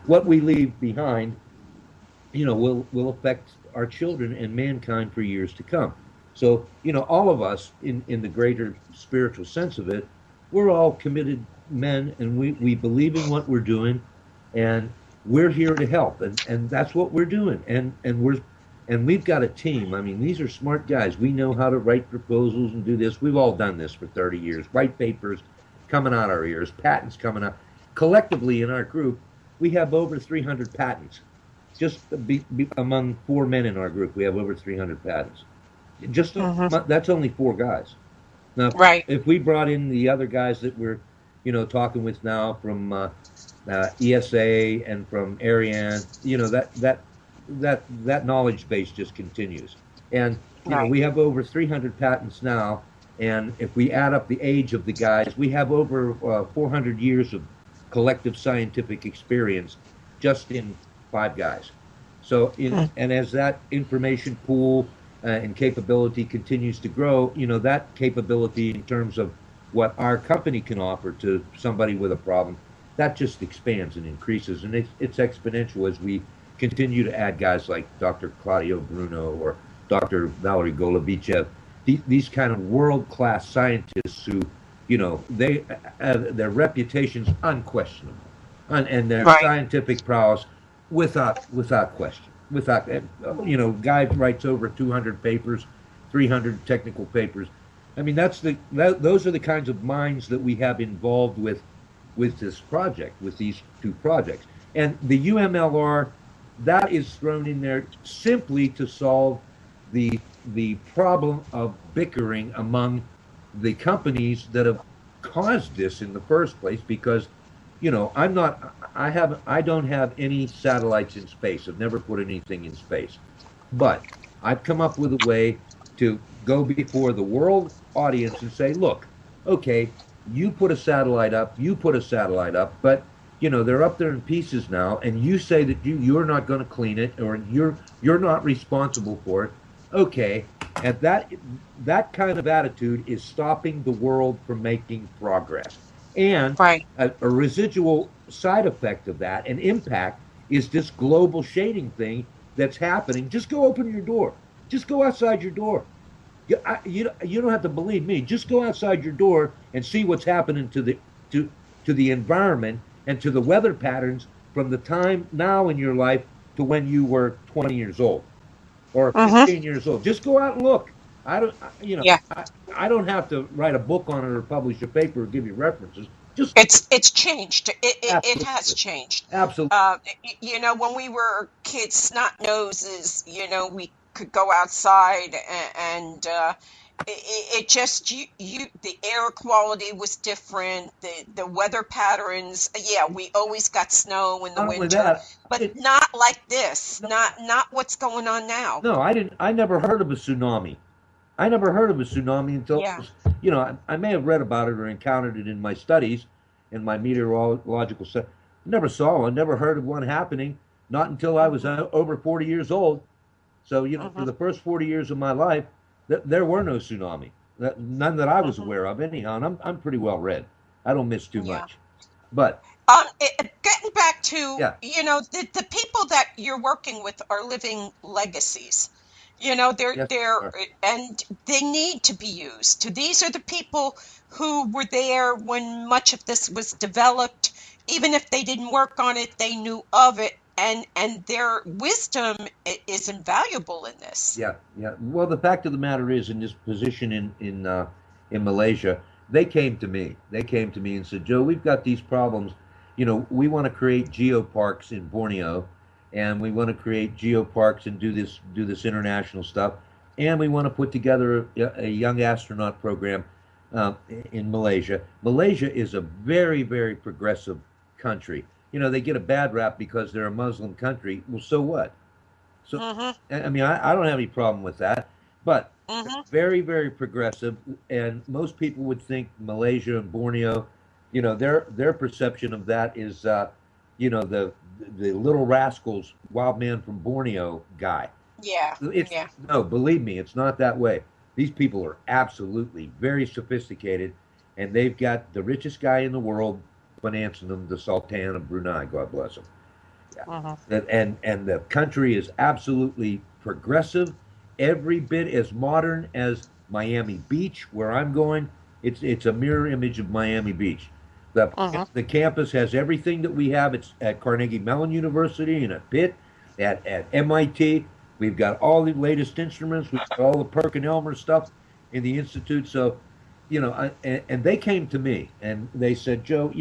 what we leave behind, will affect our children and mankind for years to come. So, all of us in the greater spiritual sense of it, we're all committed men, and we believe in what we're doing, and we're here to help, and that's what we're doing. And we've got a team. I mean, these are smart guys. We know how to write proposals and do this. We've all done this for 30 years. White papers coming out our ears, patents coming out. Collectively in our group, we have over 300 patents. Just among 4 men in our group, we have over 300 patents. Just that's only 4 guys. Now, if we brought in the other guys that we're, talking with now from ESA and from Ariane, that knowledge base just continues. And we have over 300 patents now, and if we add up the age of the guys, we have over 400 years of collective scientific experience just in 5 guys. So, and as that information pool and capability continues to grow, that capability in terms of what our company can offer to somebody with a problem, that just expands and increases, and it's exponential as we continue to add guys like Dr. Claudio Bruno or Dr. Valery Golubichev, these kind of world-class scientists who, their reputation's unquestionable, and their scientific prowess without question. Guy writes over 200 papers, 300 technical papers. I mean, those are the kinds of minds that we have involved with with this project, with these two projects. And the UMLR, that is thrown in there simply to solve the problem of bickering among the companies that have caused this in the first place. Because, I don't have any satellites in space. I've never put anything in space, but I've come up with a way to go before the world audience and say, look, okay, you put a satellite up, but they're up there in pieces now, and you say that you're not going to clean it, or you're not responsible for it. Okay, and that kind of attitude is stopping the world from making progress. And Right. a residual side effect of that, an impact, is this global shading thing that's happening. Just go open your door. Just go outside your door. You don't have to believe me. Just go outside your door and see what's happening to the environment and to the weather patterns from the time now in your life to when you were 20 years old or 15 years old. Just go out and look. I don't, Yeah. I don't have to write a book on it or publish a paper or give you references. Just It's changed. It has absolutely, changed. absolutely. When we were kids, snot noses, we could go outside and it just the air quality was different. The weather patterns. Yeah, we always got snow in the Not only winter, that, but not like this. Not what's going on now. no, I didn't. I never heard of a tsunami. I never heard of a tsunami until it Yeah. was, I may have read about it or encountered it in my studies, in my meteorological stuff. Never saw one, never heard of one happening, not until I was over 40 years old. So, for the first 40 years of my life, there were no tsunami. None that I was aware of, anyhow. And I'm pretty well read. I don't miss too Yeah. much. But, Getting back to, yeah, the people that you're working with are living legacies. yes, They're sir. and they need to be used. These are the people who were there when much of this was developed. Even if they didn't work on it, they knew of it, and their wisdom is invaluable in this. Yeah, yeah. Well, the fact of the matter is, in this position in Malaysia, they came to me. They came to me and said, Joe, we've got these problems. We want to create geoparks in Borneo, and we want to create geoparks and do this international stuff, and we want to put together a young astronaut program uh, in Malaysia. Malaysia is a very, very progressive country. They get a bad rap because they're a Muslim country. Well, so what? So, I mean, I don't have any problem with that, but very, very progressive. And most people would think Malaysia and Borneo, their perception of that is, the little rascals, wild man from Borneo guy. Yeah, It's yeah. no, believe me, it's not that way. These people are absolutely very sophisticated, and they've got the richest guy in the world financing them, the Sultan of Brunei, God bless him. Yeah. And the country is absolutely progressive, every bit as modern as Miami Beach, where I'm going. It's a mirror image of Miami Beach. The campus has everything that we have. It's at Carnegie Mellon University and at Pitt, at MIT. We've got all the latest instruments. We've got all the Perkin Elmer stuff in the institute. So, and they came to me and they said, Joe,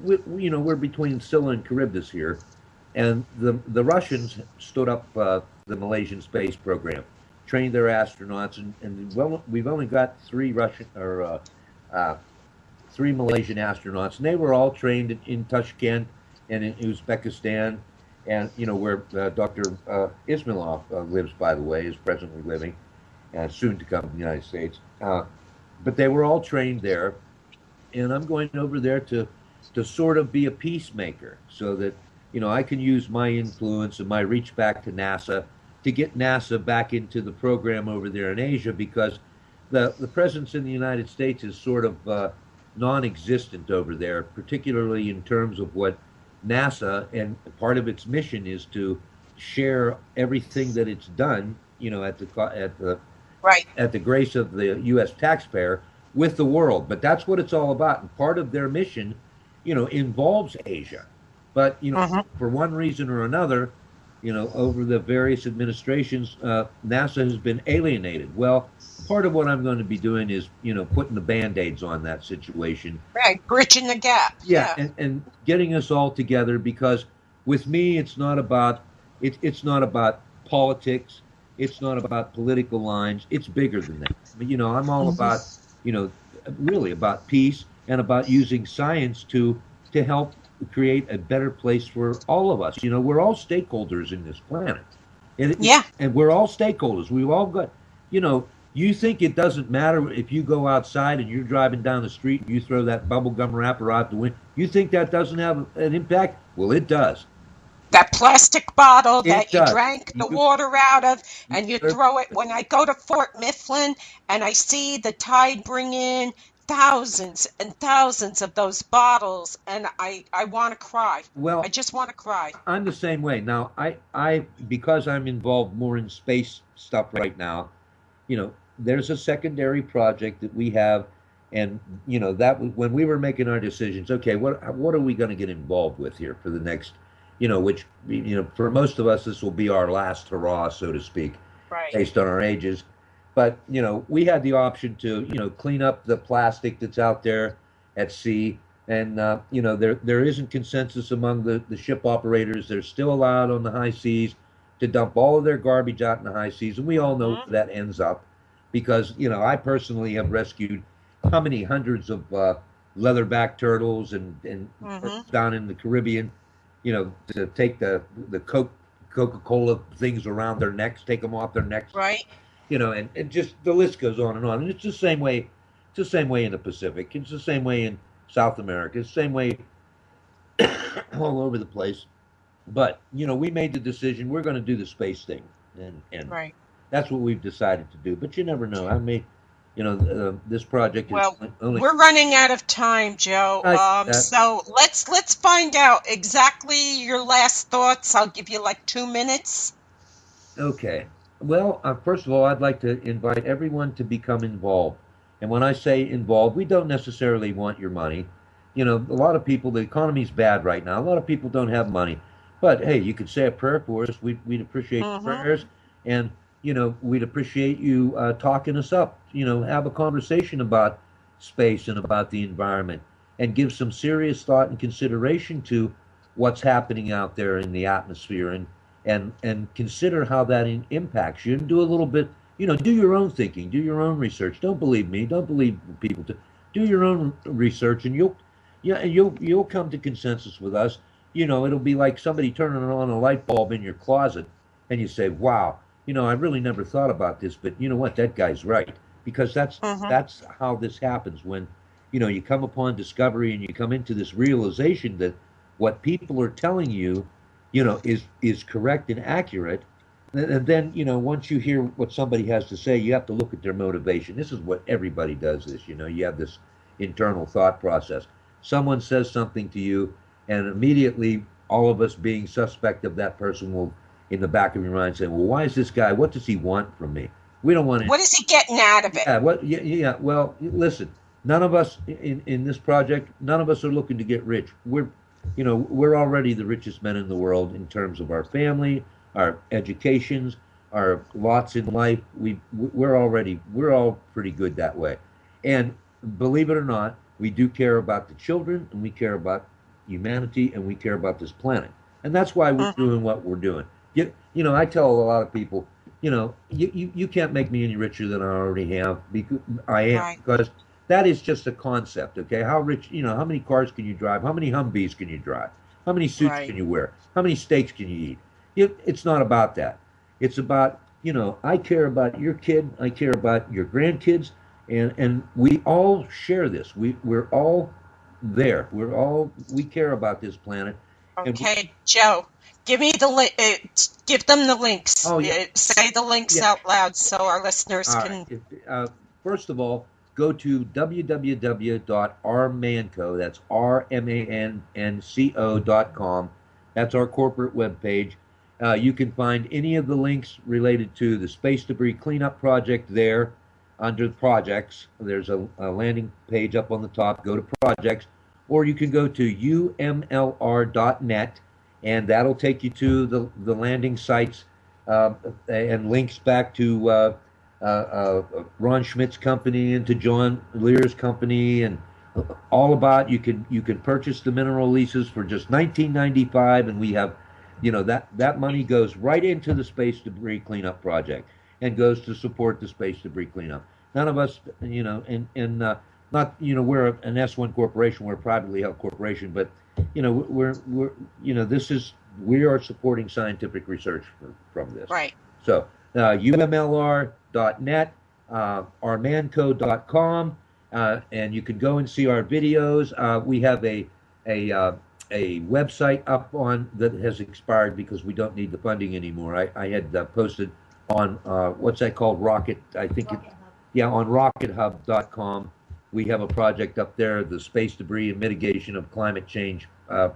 we're between Scylla and Charybdis here, and the Russians stood up the Malaysian space program, trained their astronauts, and well, we've only got three Malaysian astronauts, and they were all trained in Tashkent and in Uzbekistan, and where Dr. Ismailov lives, by the way, is presently living, soon to come to the United States. But they were all trained there, and I'm going over there to sort of be a peacemaker, so that I can use my influence and my reach back to NASA to get NASA back into the program over there in Asia, because the presence in the United States is sort of non-existent over there, particularly in terms of what NASA and part of its mission is to share everything that it's done, Right. at the grace of the U.S. taxpayer with the world. But that's what it's all about, and part of their mission, involves Asia. But for one reason or another, over the various administrations, NASA has been alienated. Well, part of what I'm going to be doing is, putting the Band-Aids on that situation. Right, bridging the gap. Yeah, Yeah. and getting us all together, because with me it's not about politics, it's not about political lines, it's bigger than that. I mean, I'm all about, you know really about peace and about using science to help create a better place for all of us. We're all stakeholders in this planet. Yeah. And we're all stakeholders. We've all got, you know, you think it doesn't matter if you go outside and you're driving down the street and you throw that bubble gum wrapper out the window. You think that doesn't have an impact? Well, it does. That plastic bottle It that you does. drank the water out of and you You, throw it. When I go to Fort Mifflin and I see the tide bring in thousands and thousands of those bottles, and I want to cry. I well, just want to cry. I'm the same way. Now, because I'm involved more in space stuff right now, there's a secondary project that we have, and that when we were making our decisions, okay, what are we going to get involved with here for the next, which for most of us this will be our last hurrah, so to speak, Right. based on our ages. But we had the option to clean up the plastic that's out there at sea, and there isn't consensus among the ship operators. They're still allowed on the high seas to dump all of their garbage out in the high seas, and we all know where that ends up, because I personally have rescued how many hundreds of leatherback turtles and down in the Caribbean, to take the Coca-Cola things around their necks, take them off their necks, Right. and just the list goes on and on. And it's the same way. It's the same way in the Pacific. It's the same way in South America. It's the same way all over the place. But we made the decision we're going to do the space thing, and Right. that's what we've decided to do. But you never know. I may, this project is Well, only. we're running out of time, Joe. That, So let's find out exactly your last thoughts. I'll give you like 2 minutes. okay. Well, first of all, I'd like to invite everyone to become involved. And when I say involved, we don't necessarily want your money. A lot of people, the economy's bad right now. A lot of people don't have money. But hey, you could say a prayer for us. We'd appreciate the prayers. And, we'd appreciate you talking us up. Have a conversation about space and about the environment, and give some serious thought and consideration to what's happening out there in the atmosphere, and consider how that impacts you, and do a little bit, do your own thinking, do your own research. Don't believe me, don't believe people. Do your own research, and you'll come to consensus with us. It'll be like somebody turning on a light bulb in your closet, and you say, wow, I really never thought about this, but you know what, that guy's right. Because that's how this happens, when you come upon discovery and you come into this realization that what people are telling you is correct and accurate. And then, once you hear what somebody has to say, you have to look at their motivation. This is what everybody does this, you have this internal thought process. Someone says something to you, and immediately all of us being suspect of that person will, in the back of your mind, say, well, why is this guy, what does he want from me? We don't want to. What is he getting out of it? Yeah. Well, listen, none of us in this project, none of us are looking to get rich. We're already the richest men in the world in terms of our family, our educations, our lots in life. We're all pretty good that way. And believe it or not, we do care about the children, and we care about humanity, and we care about this planet. And that's why we're doing what we're doing. I tell a lot of people, you can't make me any richer than I already have. Because I am, Right. because that is just a concept, okay? How rich, how many cars can you drive? How many Humvees can you drive? How many suits Right. can you wear? How many steaks can you eat? It's not about that. It's about, I care about your kid, I care about your grandkids, and we all share this. We're all there. We care about this planet. Okay, Joe, give me the give them the links. Oh, yeah. Say the links Yeah. out loud so our listeners All can. right. First of all, go to www.rmanco, that's RMANNCO.com. That's our corporate webpage. You can find any of the links related to the Space Debris Cleanup Project there under projects. There's a landing page up on the top. Go to projects. Or you can go to UMLR.net, and that'll take you to the landing sites and links back to Ron Schmidt's company into John Lear's company, and all about you can purchase the mineral leases for just $19.95, and we have, that money goes right into the space debris cleanup project and goes to support the space debris cleanup. None of us, not, we're an S1 corporation, we're a privately held corporation, but we're we are supporting scientific research from this. Right. So UMLR.net, armanco.com, and you can go and see our videos. We have a website up on that has expired because we don't need the funding anymore. I had posted on what's that called? Rocket, I think it. Yeah, on rockethub.com. We have a project up there, the Space Debris and Mitigation of Climate Change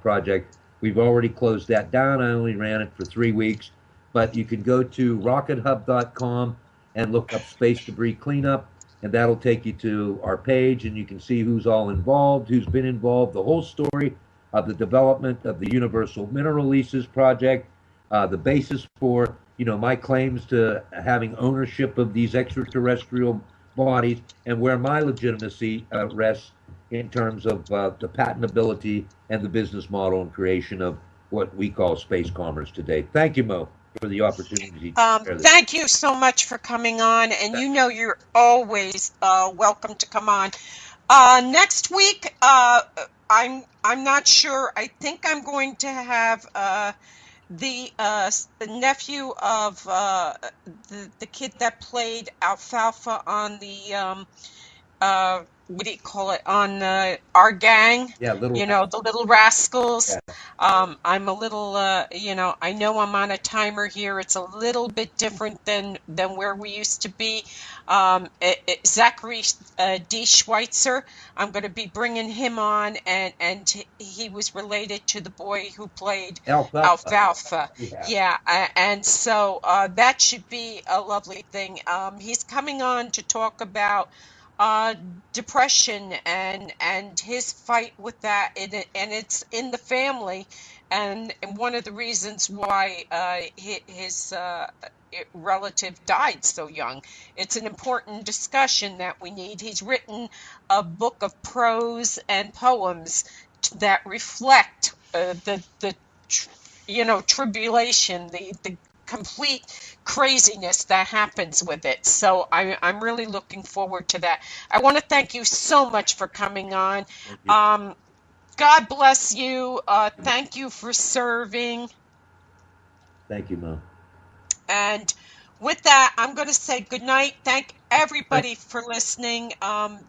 project. We've already closed that down. I only ran it for 3 weeks, but you can go to rockethub.com and look up Space Debris Cleanup, and that'll take you to our page, and you can see who's all involved, who's been involved, the whole story of the development of the Universal Mineral Leases project, the basis for, my claims to having ownership of these extraterrestrial bodies, and where my legitimacy rests in terms of the patentability and the business model and creation of what we call space commerce today. Thank you, Mo, for the opportunity to share this. Thank you so much for coming on, and you're always welcome to come on. Next week, I'm not sure. I think I'm going to have the nephew of the kid that played Alfalfa on the what do you call it, on our gang? Yeah, the Little Rascals. Yeah. I'm a little, I know I'm on a timer here. It's a little bit different than where we used to be. Zachary D. Schweitzer, I'm going to be bringing him on, and he was related to the boy who played Alfalfa. Yeah, and so that should be a lovely thing. He's coming on to talk about depression and his fight with that, and it's in the family, and one of the reasons why his relative died so young. It's an important discussion that we need. He's written a book of prose and poems that reflect the tribulation, the complete craziness that happens with it. So I'm really looking forward to that. I want to thank you so much for coming on. God bless you. Thank you for serving. Thank you, Mo. And with that, I'm going to say good night. Thank everybody for listening.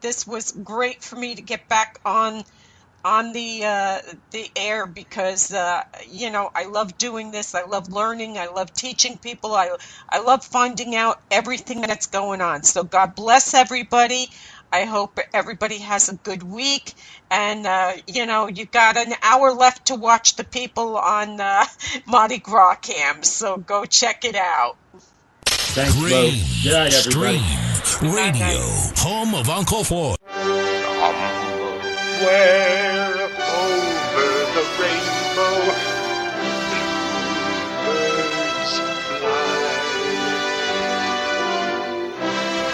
This was great for me to get back on the air because I love doing this. I love learning. I love teaching people. I love finding out everything that's going on. So God bless everybody. I hope everybody has a good week. And you got an hour left to watch the people on Mardi Gras cam. So go check it out. Thanks, Mo. Good night, everybody. Stream Radio, home of Uncle Floyd. Where over the rainbow birds fly.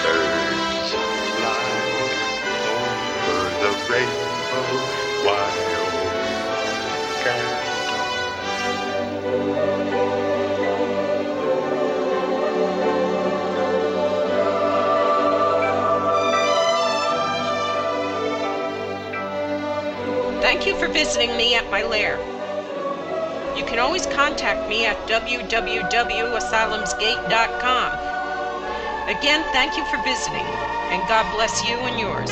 Birds fly over the rainbow. Why, oh, can't Thank you for visiting me at my lair. You can always contact me at www.asylumsgate.com. Again, thank you for visiting, and God bless you and yours.